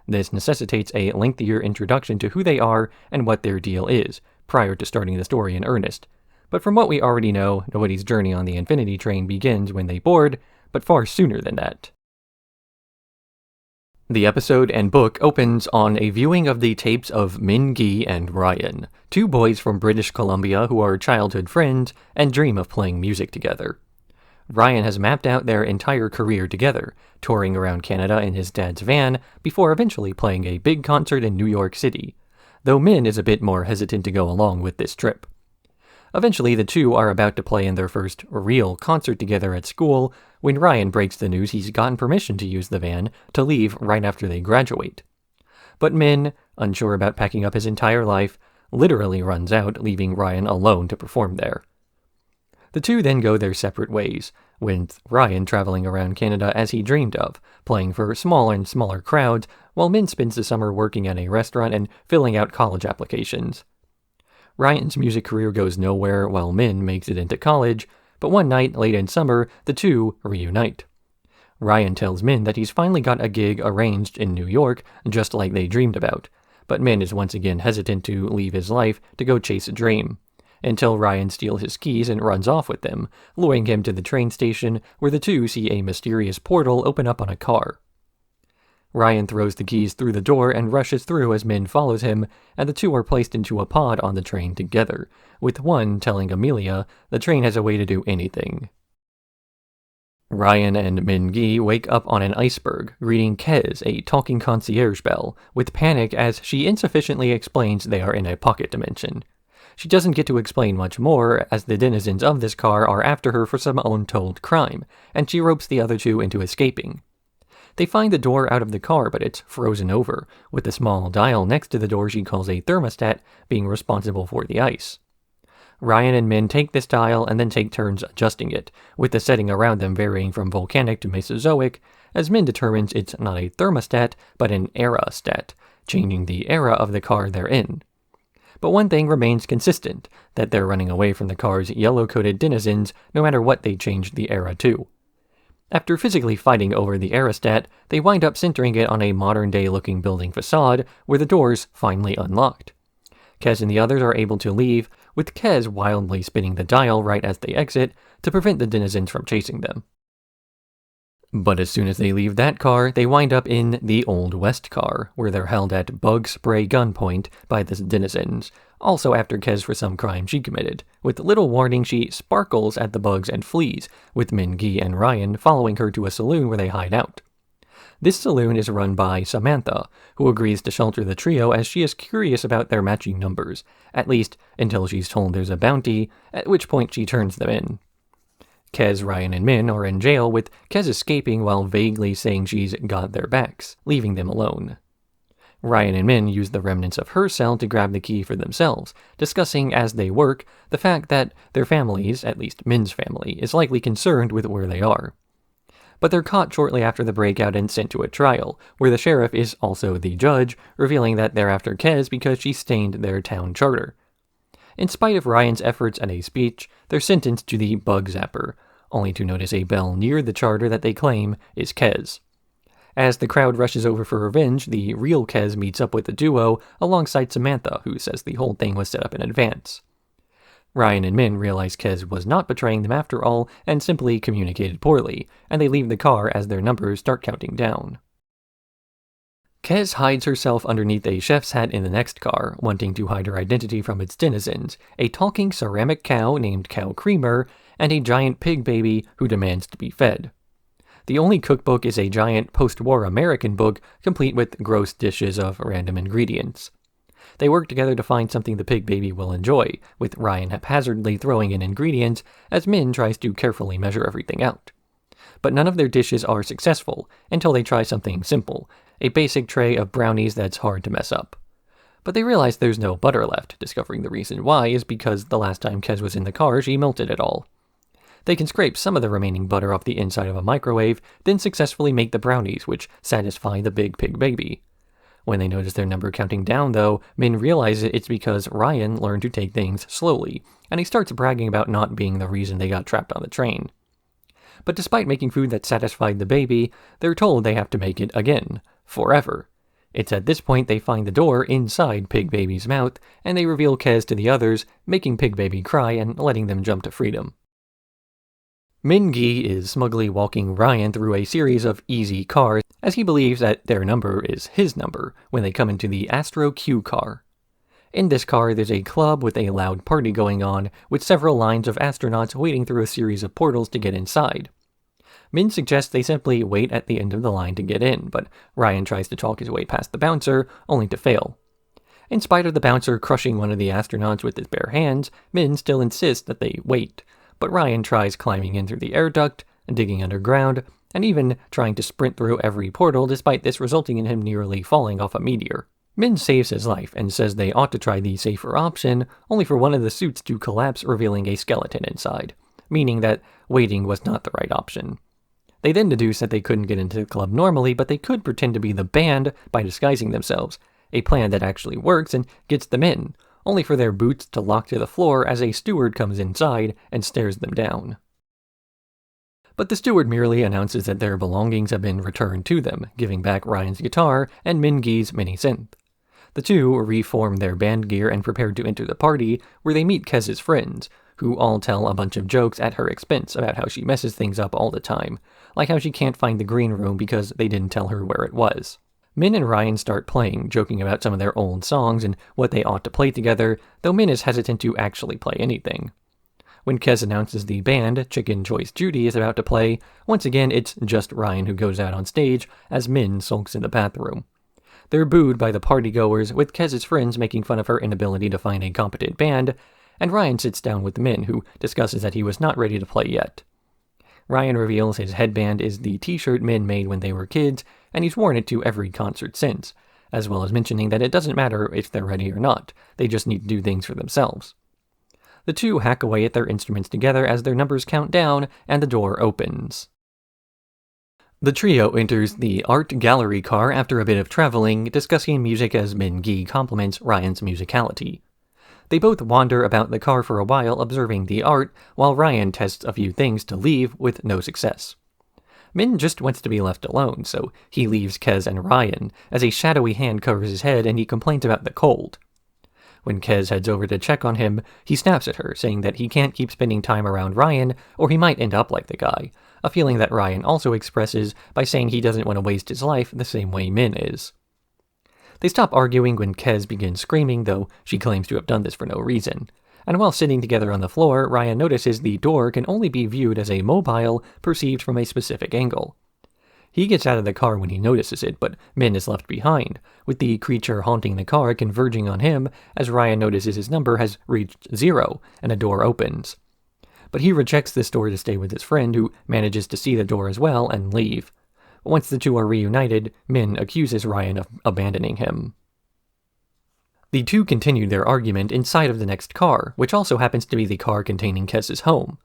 This necessitates a lengthier introduction to who they are and what their deal is, prior to starting the story in earnest. But from what we already know, nobody's journey on the Infinity Train begins when they board, but far sooner than that. The episode and book opens on a viewing of the tapes of Min Gi and Ryan, 2 boys from British Columbia who are childhood friends and dream of playing music together. Ryan has mapped out their entire career together, touring around Canada in his dad's van before eventually playing a big concert in New York City, though Min is a bit more hesitant to go along with this trip. Eventually, the 2 are about to play in their first real concert together at school when Ryan breaks the news he's gotten permission to use the van to leave right after they graduate. But Min, unsure about packing up his entire life, literally runs out, leaving Ryan alone to perform there. The 2 then go their separate ways, with Ryan traveling around Canada as he dreamed of, playing for smaller and smaller crowds, while Min spends the summer working at a restaurant and filling out college applications. Ryan's music career goes nowhere while Min makes it into college, but one night late in summer, the 2 reunite. Ryan tells Min that he's finally got a gig arranged in New York, just like they dreamed about, but Min is once again hesitant to leave his life to go chase a dream, until Ryan steals his keys and runs off with them, luring him to the train station where the 2 see a mysterious portal open up on a car. Ryan throws the keys through the door and rushes through as Min follows him, and the 2 are placed into a pod on the train together, with one telling Amelia the train has a way to do anything. Ryan and Min Gi wake up on an iceberg, greeting Kez, a talking concierge bell, with panic as she insufficiently explains they are in a pocket dimension. She doesn't get to explain much more, as the denizens of this car are after her for some untold crime, and she ropes the other 2 into escaping. They find the door out of the car, but it's frozen over, with the small dial next to the door she calls a thermostat being responsible for the ice. Ryan and Min take this dial and then take turns adjusting it, with the setting around them varying from volcanic to Mesozoic, as Min determines it's not a thermostat, but an era-stat, changing the era of the car they're in. But one thing remains consistent, that they're running away from the car's yellow-coated denizens no matter what they change the era to. After physically fighting over the aerostat, they wind up centering it on a modern-day looking building facade where the doors finally unlocked. Kez and the others are able to leave, with Kez wildly spinning the dial right as they exit to prevent the denizens from chasing them. But as soon as they leave that car, they wind up in the Old West car, where they're held at bug spray gunpoint by the denizens, also after Kez for some crime she committed. With little warning, she sparkles at the bugs and flees, with Min Gi and Ryan following her to a saloon where they hide out. This saloon is run by Samantha, who agrees to shelter the trio as she is curious about their matching numbers, at least until she's told there's a bounty, at which point she turns them in. Kez, Ryan, and Min are in jail, with Kez escaping while vaguely saying she's got their backs, leaving them alone. Ryan and Min use the remnants of her cell to grab the key for themselves, discussing as they work the fact that their families, at least Min's family, is likely concerned with where they are. But they're caught shortly after the breakout and sent to a trial, where the sheriff is also the judge, revealing that they're after Kez because she stained their town charter. In spite of Ryan's efforts at a speech, they're sentenced to the Bug Zapper, only to notice a bell near the charter that they claim is Kez. As the crowd rushes over for revenge, the real Kez meets up with the duo alongside Samantha, who says the whole thing was set up in advance. Ryan and Min realize Kez was not betraying them after all and simply communicated poorly, and they leave the car as their numbers start counting down. Kez hides herself underneath a chef's hat in the next car, wanting to hide her identity from its denizens, a talking ceramic cow named Cow Creamer, and a giant pig baby who demands to be fed. The only cookbook is a giant post-war American book, complete with gross dishes of random ingredients. They work together to find something the pig baby will enjoy, with Ryan haphazardly throwing in ingredients as Min tries to carefully measure everything out. But none of their dishes are successful, until they try something simple, a basic tray of brownies that's hard to mess up. But they realize there's no butter left, discovering the reason why is because the last time Kez was in the car, she melted it all. They can scrape some of the remaining butter off the inside of a microwave, then successfully make the brownies, which satisfy the big pig baby. When they notice their number counting down, though, Min realizes it's because Ryan learned to take things slowly, and he starts bragging about not being the reason they got trapped on the train. But despite making food that satisfied the baby, they're told they have to make it again, forever. It's at this point they find the door inside Pig Baby's mouth, and they reveal Kez to the others, making Pig Baby cry and letting them jump to freedom. Min-gi is smugly walking Ryan through a series of easy cars, as he believes that their number is his number, when they come into the Astro Q car. In this car, there's a club with a loud party going on, with several lines of astronauts waiting through a series of portals to get inside. Min suggests they simply wait at the end of the line to get in, but Ryan tries to talk his way past the bouncer, only to fail. In spite of the bouncer crushing one of the astronauts with his bare hands, Min still insists that they wait, but Ryan tries climbing in through the air duct, digging underground, and even trying to sprint through every portal, despite this resulting in him nearly falling off a meteor. Min saves his life and says they ought to try the safer option, only for one of the suits to collapse, revealing a skeleton inside, meaning that waiting was not the right option. They then deduce that they couldn't get into the club normally, but they could pretend to be the band by disguising themselves, a plan that actually works and gets them in, only for their boots to lock to the floor as a steward comes inside and stares them down. But the steward merely announces that their belongings have been returned to them, giving back Ryan's guitar and Min-gi's mini-synth. The two reform their band gear and prepare to enter the party, where they meet Kez's friends, who all tell a bunch of jokes at her expense about how she messes things up all the time, like how she can't find the green room because they didn't tell her where it was. Min and Ryan start playing, joking about some of their old songs and what they ought to play together, though Min is hesitant to actually play anything. When Kez announces the band Chicken Choice Judy is about to play, once again it's just Ryan who goes out on stage as Min sulks in the bathroom. They're booed by the partygoers, with Kez's friends making fun of her inability to find a competent band, and Ryan sits down with Min, who discusses that he was not ready to play yet. Ryan reveals his headband is the t-shirt Min made when they were kids, and he's worn it to every concert since, as well as mentioning that it doesn't matter if they're ready or not, they just need to do things for themselves. The two hack away at their instruments together as their numbers count down, and the door opens. The trio enters the art gallery car after a bit of traveling, discussing music as Min-gi compliments Ryan's musicality. They both wander about the car for a while observing the art, while Ryan tests a few things to leave with no success. Min just wants to be left alone, so he leaves Kez and Ryan, as a shadowy hand covers his head and he complains about the cold. When Kez heads over to check on him, he snaps at her, saying that he can't keep spending time around Ryan, or he might end up like the guy, a feeling that Ryan also expresses by saying he doesn't want to waste his life the same way Min is. They stop arguing when Kez begins screaming, though she claims to have done this for no reason. And while sitting together on the floor, Ryan notices the door can only be viewed as a mobile perceived from a specific angle. He gets out of the car when he notices it, but Min is left behind, with the creature haunting the car converging on him as Ryan notices his number has reached 0 and a door opens. But he rejects this door to stay with his friend, who manages to see the door as well and leave. Once the two are reunited, Min accuses Ryan of abandoning him. The two continue their argument inside of the next car, which also happens to be the car containing Kez's home.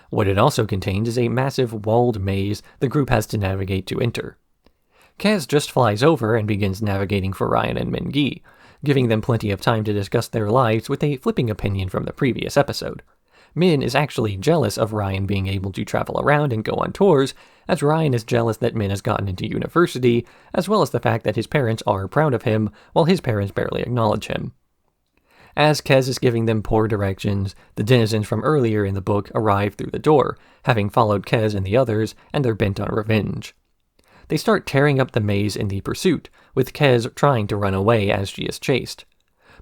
What it also contains is a massive walled maze the group has to navigate to enter. Kez just flies over and begins navigating for Ryan and Min-gi, giving them plenty of time to discuss their lives with a flipping opinion from the previous episode. Min is actually jealous of Ryan being able to travel around and go on tours, as Ryan is jealous that Min has gotten into university, as well as the fact that his parents are proud of him, while his parents barely acknowledge him. As Kez is giving them poor directions, the denizens from earlier in the book arrive through the door, having followed Kez and the others, and they're bent on revenge. They start tearing up the maze in the pursuit, with Kez trying to run away as she is chased.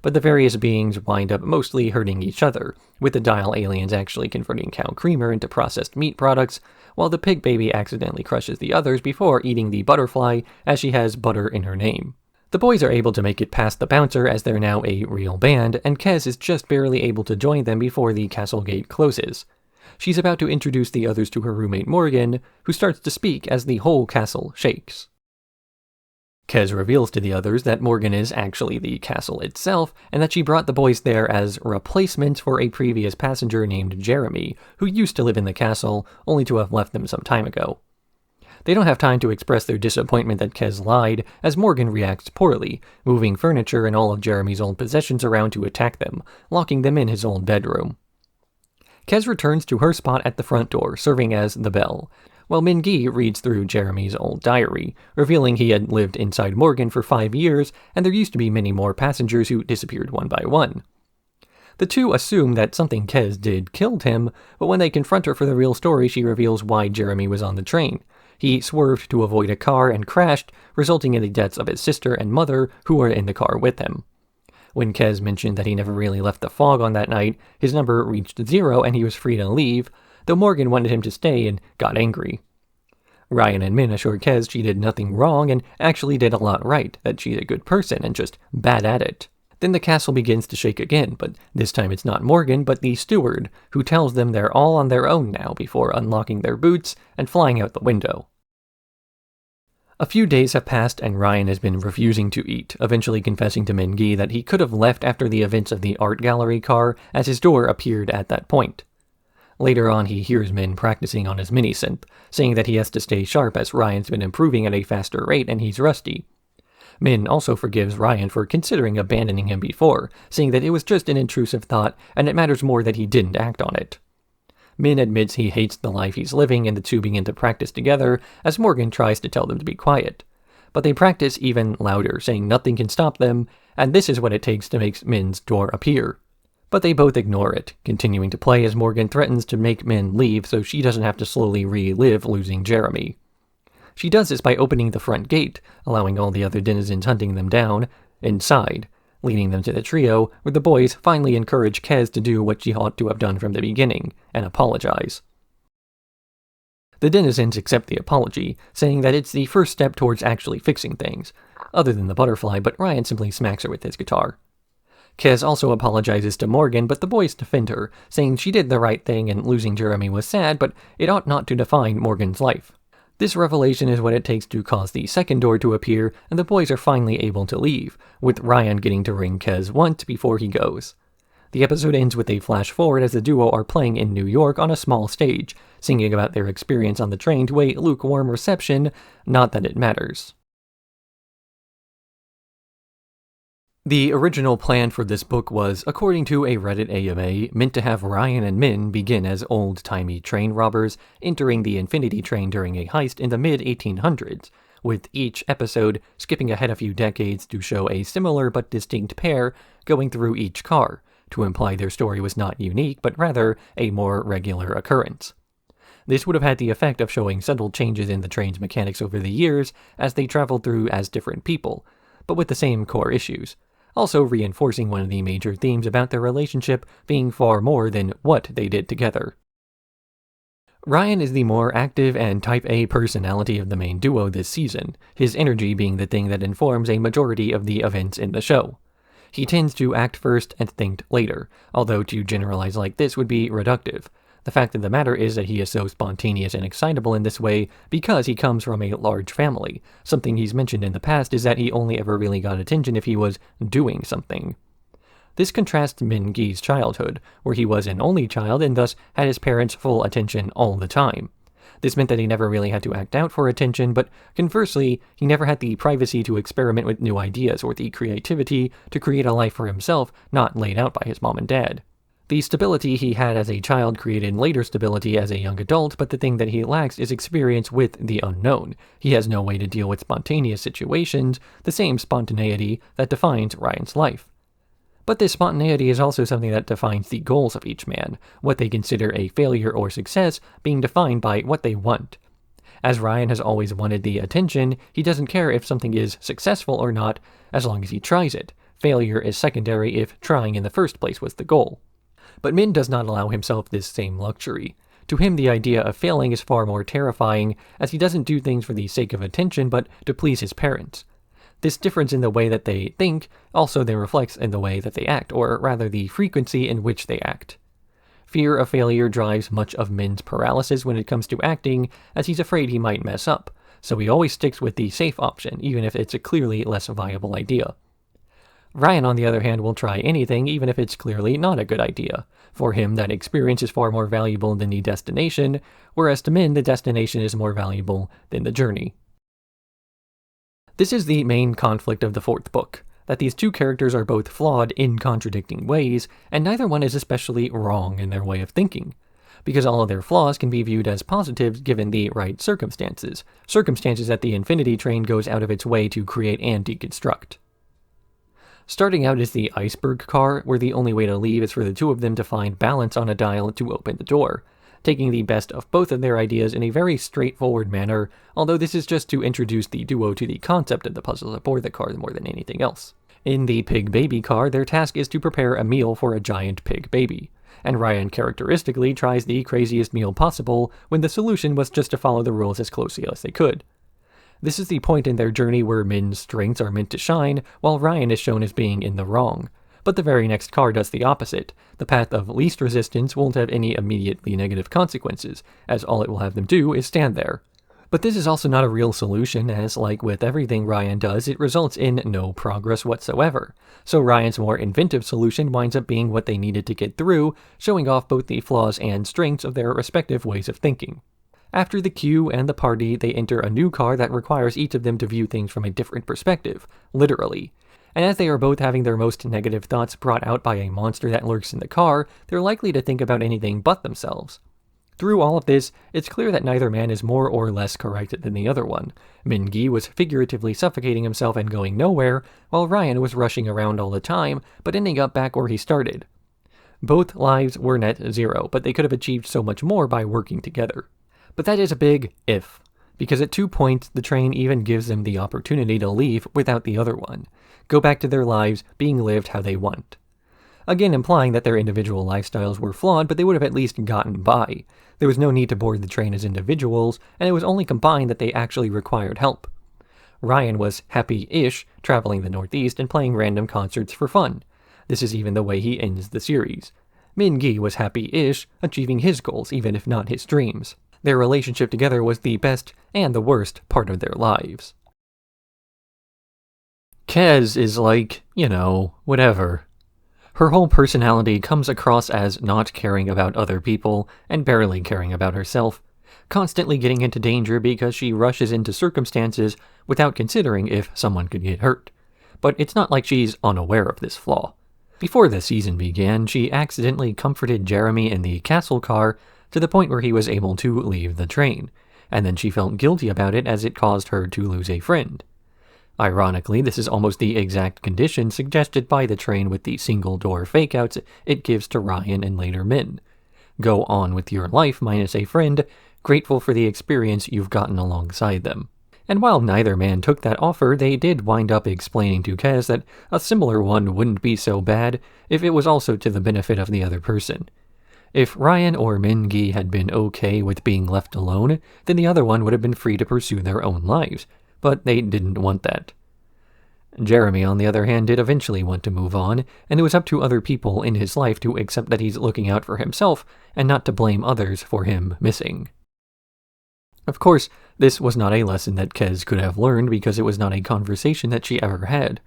But the various beings wind up mostly hurting each other, with the Dial aliens actually converting cow creamer into processed meat products, while the pig baby accidentally crushes the others before eating the butterfly, as she has butter in her name. The boys are able to make it past the bouncer as they're now a real band, and Kez is just barely able to join them before the castle gate closes. She's about to introduce the others to her roommate Morgan, who starts to speak as the whole castle shakes. Kez reveals to the others that Morgan is actually the castle itself, and that she brought the boys there as replacements for a previous passenger named Jeremy, who used to live in the castle, only to have left them some time ago. They don't have time to express their disappointment that Kez lied, as Morgan reacts poorly, moving furniture and all of Jeremy's old possessions around to attack them, locking them in his old bedroom. Kez returns to her spot at the front door, serving as the bell, while Min-gi reads through Jeremy's old diary, revealing he had lived inside Morgan for 5 years, and there used to be many more passengers who disappeared one by one. The two assume that something Kez did killed him, but when they confront her for the real story, she reveals why Jeremy was on the train. He swerved to avoid a car and crashed, resulting in the deaths of his sister and mother, who were in the car with him. When Kez mentioned that he never really left the fog on that night, his number reached 0 and he was free to leave, though Morgan wanted him to stay and got angry. Ryan and Min assure Kez she did nothing wrong and actually did a lot right, that she's a good person and just bad at it. Then the castle begins to shake again, but this time it's not Morgan, but the steward, who tells them they're all on their own now before unlocking their boots and flying out the window. A few days have passed and Ryan has been refusing to eat, eventually confessing to Min-gi that he could have left after the events of the art gallery car, as his door appeared at that point. Later on, he hears Min practicing on his mini-synth, saying that he has to stay sharp as Ryan's been improving at a faster rate and he's rusty. Min also forgives Ryan for considering abandoning him before, saying that it was just an intrusive thought and it matters more that he didn't act on it. Min admits he hates the life he's living and the two begin to practice together as Morgan tries to tell them to be quiet. But they practice even louder, saying nothing can stop them, and this is what it takes to make Min's door appear. But they both ignore it, continuing to play as Morgan threatens to make Min leave so she doesn't have to slowly relive losing Jeremy. She does this by opening the front gate, allowing all the other denizens hunting them down, inside, leading them to the trio, where the boys finally encourage Kez to do what she ought to have done from the beginning, and apologize. The denizens accept the apology, saying that it's the first step towards actually fixing things, other than the butterfly, but Ryan simply smacks her with his guitar. Kez also apologizes to Morgan, but the boys defend her, saying she did the right thing and losing Jeremy was sad, but it ought not to define Morgan's life. This revelation is what it takes to cause the second door to appear, and the boys are finally able to leave, with Ryan getting to ring Kez once before he goes. The episode ends with a flash forward as the duo are playing in New York on a small stage, singing about their experience on the train to a lukewarm reception, not that it matters. The original plan for this book was, according to a Reddit AMA, meant to have Ryan and Min begin as old-timey train robbers, entering the Infinity Train during a heist in the mid-1800s, with each episode skipping ahead a few decades to show a similar but distinct pair going through each car, to imply their story was not unique, but rather a more regular occurrence. This would have had the effect of showing subtle changes in the train's mechanics over the years as they traveled through as different people, but with the same core issues, also reinforcing one of the major themes about their relationship being far more than what they did together. Ryan is the more active and type A personality of the main duo this season, his energy being the thing that informs a majority of the events in the show. He tends to act first and think later, although to generalize like this would be reductive. The fact of the matter is that he is so spontaneous and excitable in this way because he comes from a large family. Something he's mentioned in the past is that he only ever really got attention if he was doing something. This contrasts Min-gi's childhood, where he was an only child and thus had his parents' full attention all the time. This meant that he never really had to act out for attention, but conversely, he never had the privacy to experiment with new ideas or the creativity to create a life for himself not laid out by his mom and dad. The stability he had as a child created later stability as a young adult, but the thing that he lacks is experience with the unknown. He has no way to deal with spontaneous situations, the same spontaneity that defines Ryan's life. But this spontaneity is also something that defines the goals of each man, what they consider a failure or success being defined by what they want. As Ryan has always wanted the attention, he doesn't care if something is successful or not, as long as he tries it. Failure is secondary if trying in the first place was the goal. But Min does not allow himself this same luxury. To him, the idea of failing is far more terrifying, as he doesn't do things for the sake of attention, but to please his parents. This difference in the way that they think also then reflects in the way that they act, or rather the frequency in which they act. Fear of failure drives much of Min's paralysis when it comes to acting, as he's afraid he might mess up, so he always sticks with the safe option, even if it's a clearly less viable idea. Ryan, on the other hand, will try anything, even if it's clearly not a good idea. For him, that experience is far more valuable than the destination, whereas to Min, the destination is more valuable than the journey. This is the main conflict of the fourth book, that these two characters are both flawed in contradicting ways, and neither one is especially wrong in their way of thinking, because all of their flaws can be viewed as positives given the right circumstances that the Infinity Train goes out of its way to create and deconstruct. Starting out is the iceberg car, where the only way to leave is for the two of them to find balance on a dial to open the door, taking the best of both of their ideas in a very straightforward manner, although this is just to introduce the duo to the concept of the puzzles aboard the car more than anything else. In the pig baby car, their task is to prepare a meal for a giant pig baby, and Ryan characteristically tries the craziest meal possible when the solution was just to follow the rules as closely as they could. This is the point in their journey where Min's strengths are meant to shine, while Ryan is shown as being in the wrong. But the very next car does the opposite. The path of least resistance won't have any immediately negative consequences, as all it will have them do is stand there. But this is also not a real solution, as like with everything Ryan does, it results in no progress whatsoever. So Ryan's more inventive solution winds up being what they needed to get through, showing off both the flaws and strengths of their respective ways of thinking. After the queue and the party, they enter a new car that requires each of them to view things from a different perspective, literally. And as they are both having their most negative thoughts brought out by a monster that lurks in the car, they're likely to think about anything but themselves. Through all of this, it's clear that neither man is more or less correct than the other one. Min-gi was figuratively suffocating himself and going nowhere, while Ryan was rushing around all the time, but ending up back where he started. Both lives were net zero, but they could have achieved so much more by working together. But that is a big if, because at 2 points the train even gives them the opportunity to leave without the other one, go back to their lives being lived how they want. Again implying that their individual lifestyles were flawed, but they would have at least gotten by. There was no need to board the train as individuals, and it was only combined that they actually required help. Ryan was happy-ish traveling the Northeast and playing random concerts for fun. This is even the way he ends the series. Min-gi was happy-ish, achieving his goals even if not his dreams. Their relationship together was the best and the worst part of their lives. Kez is like, whatever. Her whole personality comes across as not caring about other people and barely caring about herself, constantly getting into danger because she rushes into circumstances without considering if someone could get hurt. But it's not like she's unaware of this flaw. Before the season began, she accidentally comforted Jeremy in the castle car to the point where he was able to leave the train, and then she felt guilty about it as it caused her to lose a friend. Ironically, this is almost the exact condition suggested by the train with the single-door fake-outs it gives to Ryan and later Min. Go on with your life minus a friend, grateful for the experience you've gotten alongside them. And while neither man took that offer, they did wind up explaining to Kez that a similar one wouldn't be so bad if it was also to the benefit of the other person. If Ryan or Min-gi had been okay with being left alone, then the other one would have been free to pursue their own lives, but they didn't want that. Jeremy, on the other hand, did eventually want to move on, and it was up to other people in his life to accept that he's looking out for himself and not to blame others for him missing. Of course, this was not a lesson that Kez could have learned because it was not a conversation that she ever had.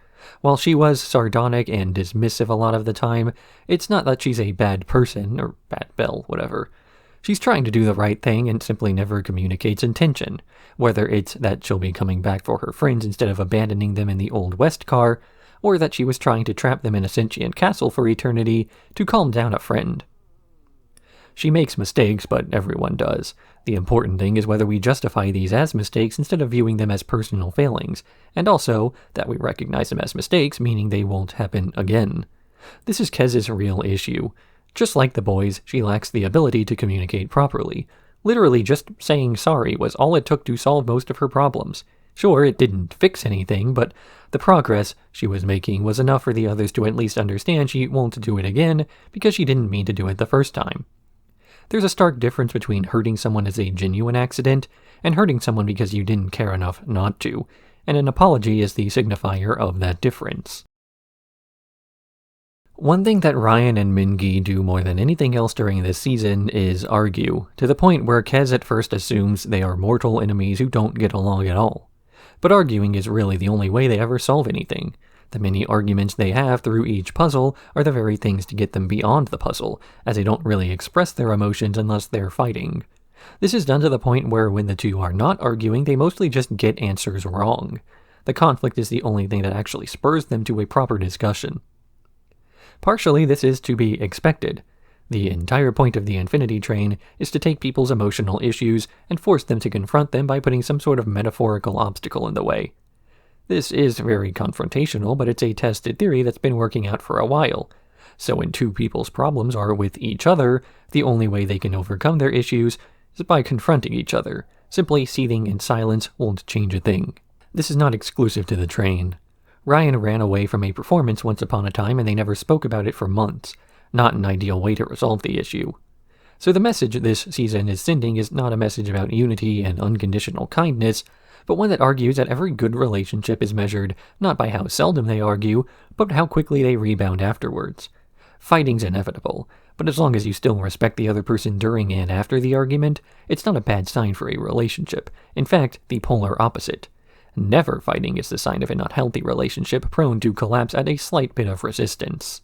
While she was sardonic and dismissive a lot of the time, it's not that she's a bad person, or bad belle, whatever. She's trying to do the right thing and simply never communicates intention, whether it's that she'll be coming back for her friends instead of abandoning them in the Old West car, or that she was trying to trap them in a sentient castle for eternity to calm down a friend. She makes mistakes, but everyone does. The important thing is whether we justify these as mistakes instead of viewing them as personal failings, and also that we recognize them as mistakes, meaning they won't happen again. This is Kez's real issue. Just like the boys, she lacks the ability to communicate properly. Literally just saying sorry was all it took to solve most of her problems. Sure, it didn't fix anything, but the progress she was making was enough for the others to at least understand she won't do it again because she didn't mean to do it the first time. There's a stark difference between hurting someone as a genuine accident and hurting someone because you didn't care enough not to, and an apology is the signifier of that difference. One thing that Ryan and Mingi do more than anything else during this season is argue, to the point where Kez at first assumes they are mortal enemies who don't get along at all. But arguing is really the only way they ever solve anything. The many arguments they have through each puzzle are the very things to get them beyond the puzzle, as they don't really express their emotions unless they're fighting. This is done to the point where when the two are not arguing, they mostly just get answers wrong. The conflict is the only thing that actually spurs them to a proper discussion. Partially, this is to be expected. The entire point of the Infinity Train is to take people's emotional issues and force them to confront them by putting some sort of metaphorical obstacle in the way. This is very confrontational, but it's a tested theory that's been working out for a while. So when two people's problems are with each other, the only way they can overcome their issues is by confronting each other. Simply seething in silence won't change a thing. This is not exclusive to the train. Ryan ran away from a performance once upon a time and they never spoke about it for months. Not an ideal way to resolve the issue. So the message this season is sending is not a message about unity and unconditional kindness, but one that argues that every good relationship is measured not by how seldom they argue, but how quickly they rebound afterwards. Fighting's inevitable, but as long as you still respect the other person during and after the argument, it's not a bad sign for a relationship. In fact, the polar opposite. Never fighting is the sign of an unhealthy relationship prone to collapse at a slight bit of resistance.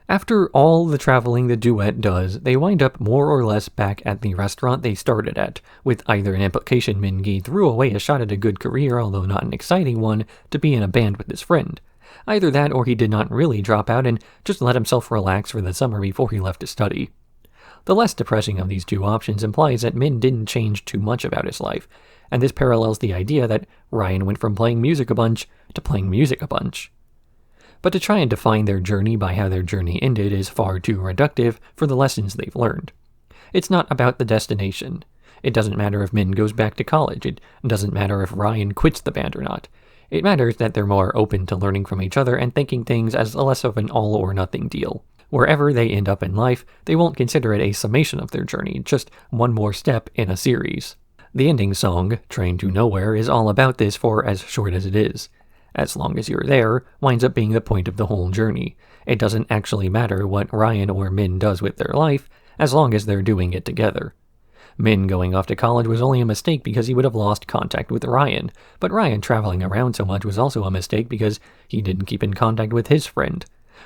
After all the traveling the Duet does, they wind up more or less back at the restaurant they started at, with either an implication Mingi threw away a shot at a good career, although not an exciting one, to be in a band with his friend. Either that or he did not really drop out and just let himself relax for the summer before he left to study. The less depressing of these two options implies that Min didn't change too much about his life, and this parallels the idea that Ryan went from playing music a bunch to playing music a bunch. But to try and define their journey by how their journey ended is far too reductive for the lessons they've learned. It's not about the destination. It doesn't matter if Min goes back to college. It doesn't matter if Ryan quits the band or not. It matters that they're more open to learning from each other and thinking things as less of an all-or-nothing deal. Wherever they end up in life, they won't consider it a summation of their journey, just one more step in a series. The ending song, Train to Nowhere, is all about this for as short as it is. As long as you're there, winds up being the point of the whole journey. It doesn't actually matter what Ryan or Min does with their life, as long as they're doing it together. Min going off to college was only a mistake because he would have lost contact with Ryan, but Ryan traveling around so much was also a mistake because he didn't keep in contact with his friend.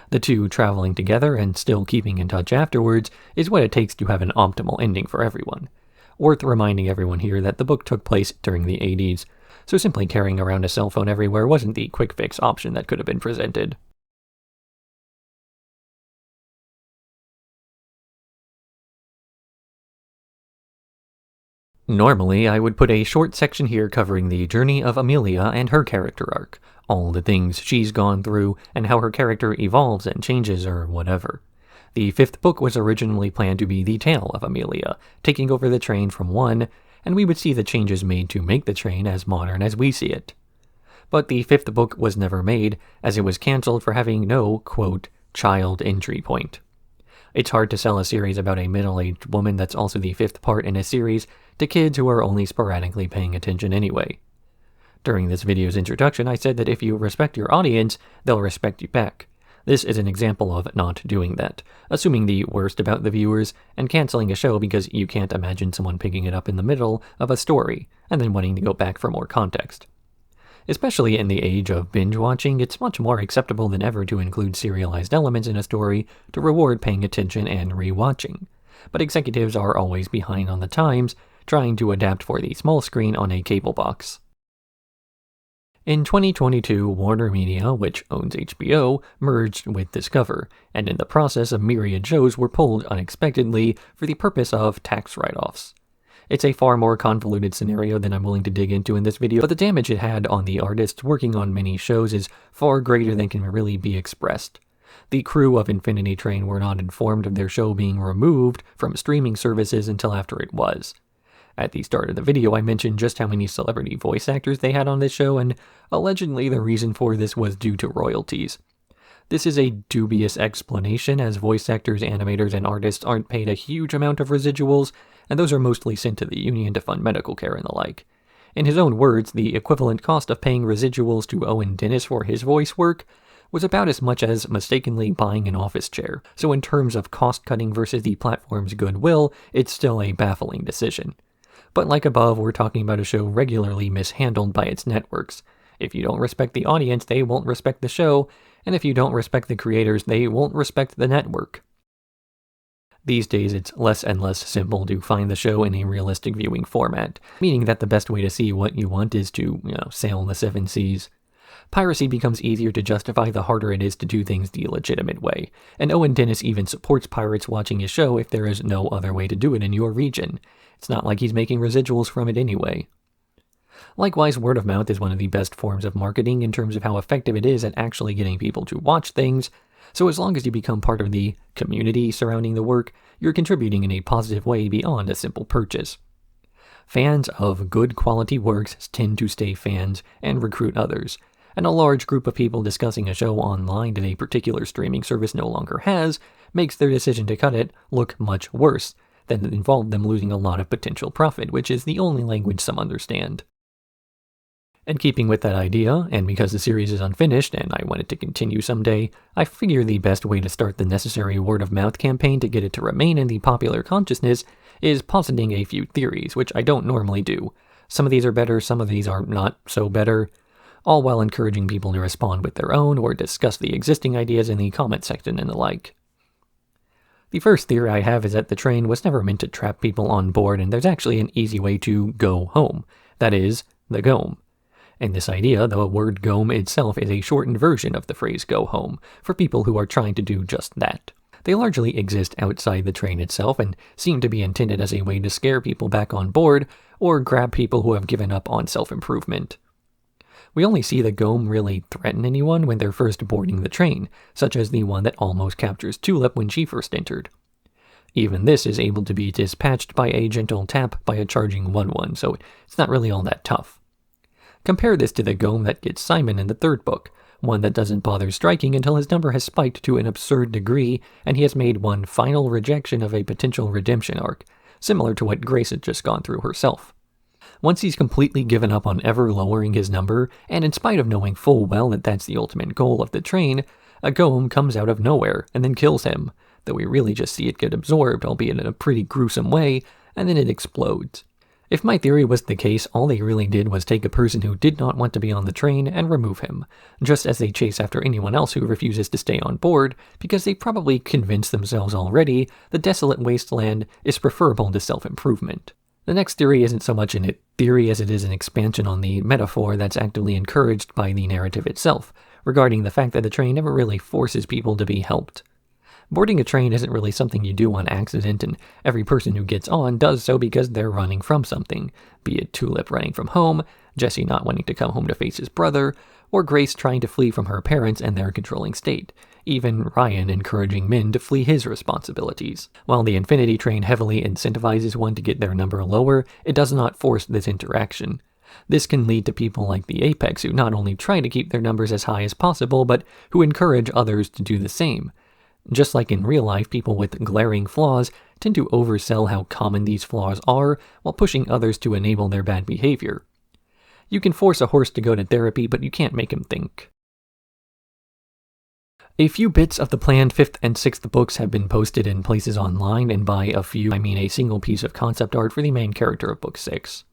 The two traveling together and still keeping in touch afterwards is what it takes to have an optimal ending for everyone. Worth reminding everyone here that the book took place during the 80s, so simply carrying around a cell phone everywhere wasn't the quick fix option that could have been presented. Normally, I would put a short section here covering the journey of Amelia and her character arc, all the things she's gone through, and how her character evolves and changes or whatever. The fifth book was originally planned to be the tale of Amelia, taking over the train from 1, and we would see the changes made to make the train as modern as we see it. But the fifth book was never made, as it was cancelled for having no, quote, child entry point. It's hard to sell a series about a middle-aged woman that's also the fifth part in a series to kids who are only sporadically paying attention anyway. During this video's introduction, I said that if you respect your audience, they'll respect you back. This is an example of not doing that, assuming the worst about the viewers, and canceling a show because you can't imagine someone picking it up in the middle of a story, and then wanting to go back for more context. Especially in the age of binge-watching, it's much more acceptable than ever to include serialized elements in a story to reward paying attention and re-watching. But executives are always behind on the times, trying to adapt for the small screen on a cable box. In 2022, Warner Media, which owns HBO, merged with Discover, and in the process a myriad shows were pulled unexpectedly for the purpose of tax write-offs. It's a far more convoluted scenario than I'm willing to dig into in this video, but the damage it had on the artists working on many shows is far greater than can really be expressed. The crew of Infinity Train were not informed of their show being removed from streaming services until after it was. At the start of the video, I mentioned just how many celebrity voice actors they had on this show, and allegedly the reason for this was due to royalties. This is a dubious explanation, as voice actors, animators, and artists aren't paid a huge amount of residuals, and those are mostly sent to the union to fund medical care and the like. In his own words, the equivalent cost of paying residuals to Owen Dennis for his voice work was about as much as mistakenly buying an office chair. So in terms of cost cutting versus the platform's goodwill, it's still a baffling decision. But like above, we're talking about a show regularly mishandled by its networks. If you don't respect the audience, they won't respect the show, and if you don't respect the creators, they won't respect the network. These days, it's less and less simple to find the show in a realistic viewing format, meaning that the best way to see what you want is to, sail the seven seas. Piracy becomes easier to justify the harder it is to do things the legitimate way, and Owen Dennis even supports pirates watching his show if there is no other way to do it in your region. It's not like he's making residuals from it anyway. Likewise, word of mouth is one of the best forms of marketing in terms of how effective it is at actually getting people to watch things, so as long as you become part of the community surrounding the work, you're contributing in a positive way beyond a simple purchase. Fans of good quality works tend to stay fans and recruit others, and a large group of people discussing a show online that a particular streaming service no longer has makes their decision to cut it look much worse than it involved them losing a lot of potential profit, which is the only language some understand. And keeping with that idea, and because the series is unfinished and I want it to continue someday, I figure the best way to start the necessary word-of-mouth campaign to get it to remain in the popular consciousness is positing a few theories, which I don't normally do. Some of these are better, some of these are not so better, all while encouraging people to respond with their own or discuss the existing ideas in the comment section and the like. The first theory I have is that the train was never meant to trap people on board, and there's actually an easy way to go home. That is, the GOM. And this idea, the word GOM itself, is a shortened version of the phrase go home, for people who are trying to do just that. They largely exist outside the train itself, and seem to be intended as a way to scare people back on board, or grab people who have given up on self-improvement. We only see the GOM really threaten anyone when they're first boarding the train, such as the one that almost captures Tulip when she first entered. Even this is able to be dispatched by a gentle tap by a charging 1-1, so it's not really all that tough. Compare this to the GOM that gets Simon in the third book, one that doesn't bother striking until his number has spiked to an absurd degree and he has made one final rejection of a potential redemption arc, similar to what Grace had just gone through herself. Once he's completely given up on ever lowering his number, and in spite of knowing full well that that's the ultimate goal of the train, a GOM comes out of nowhere and then kills him, though we really just see it get absorbed, albeit in a pretty gruesome way, and then it explodes. If my theory was the case, all they really did was take a person who did not want to be on the train and remove him, just as they chase after anyone else who refuses to stay on board, because they probably convinced themselves already the desolate wasteland is preferable to self-improvement. The next theory isn't so much a theory as it is an expansion on the metaphor that's actively encouraged by the narrative itself, regarding the fact that the train never really forces people to be helped. Boarding a train isn't really something you do on accident, and every person who gets on does so because they're running from something, be it Tulip running from home, Jesse not wanting to come home to face his brother, or Grace trying to flee from her parents and their controlling state, even Ryan encouraging Min to flee his responsibilities. While the Infinity Train heavily incentivizes one to get their number lower, it does not force this interaction. This can lead to people like the Apex who not only try to keep their numbers as high as possible, but who encourage others to do the same. Just like in real life, people with glaring flaws tend to oversell how common these flaws are while pushing others to enable their bad behavior. You can force a horse to go to therapy, but you can't make him think. A few bits of the planned 5th and 6th books have been posted in places online, and by a few I mean a single piece of concept art for the main character of Book 6.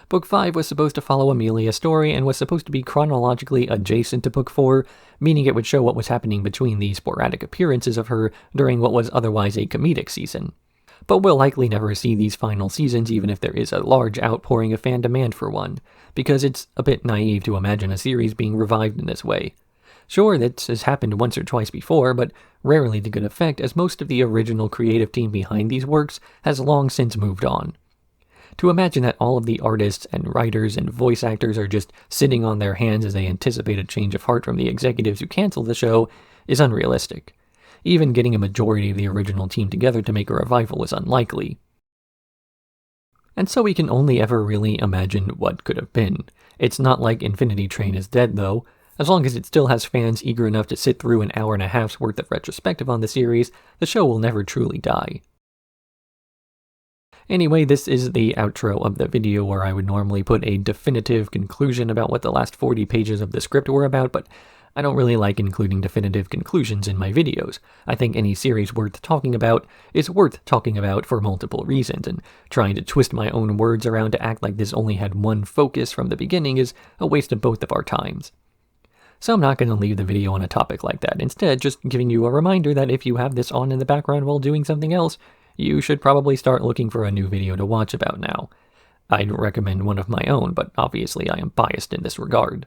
Book 5 was supposed to follow Amelia's story and was supposed to be chronologically adjacent to Book 4, meaning it would show what was happening between the sporadic appearances of her during what was otherwise a comedic season. But we'll likely never see these final seasons even if there is a large outpouring of fan demand for one, because it's a bit naive to imagine a series being revived in this way. Sure, this has happened once or twice before, but rarely to good effect, as most of the original creative team behind these works has long since moved on. To imagine that all of the artists and writers and voice actors are just sitting on their hands as they anticipate a change of heart from the executives who canceled the show is unrealistic. Even getting a majority of the original team together to make a revival is unlikely. And so we can only ever really imagine what could have been. It's not like Infinity Train is dead, though. As long as it still has fans eager enough to sit through an hour and a half's worth of retrospective on the series, the show will never truly die. Anyway, this is the outro of the video where I would normally put a definitive conclusion about what the last 40 pages of the script were about, but I don't really like including definitive conclusions in my videos. I think any series worth talking about is worth talking about for multiple reasons, and trying to twist my own words around to act like this only had one focus from the beginning is a waste of both of our times. So I'm not going to leave the video on a topic like that, instead just giving you a reminder that if you have this on in the background while doing something else, you should probably start looking for a new video to watch about now. I'd recommend one of my own, but obviously I am biased in this regard.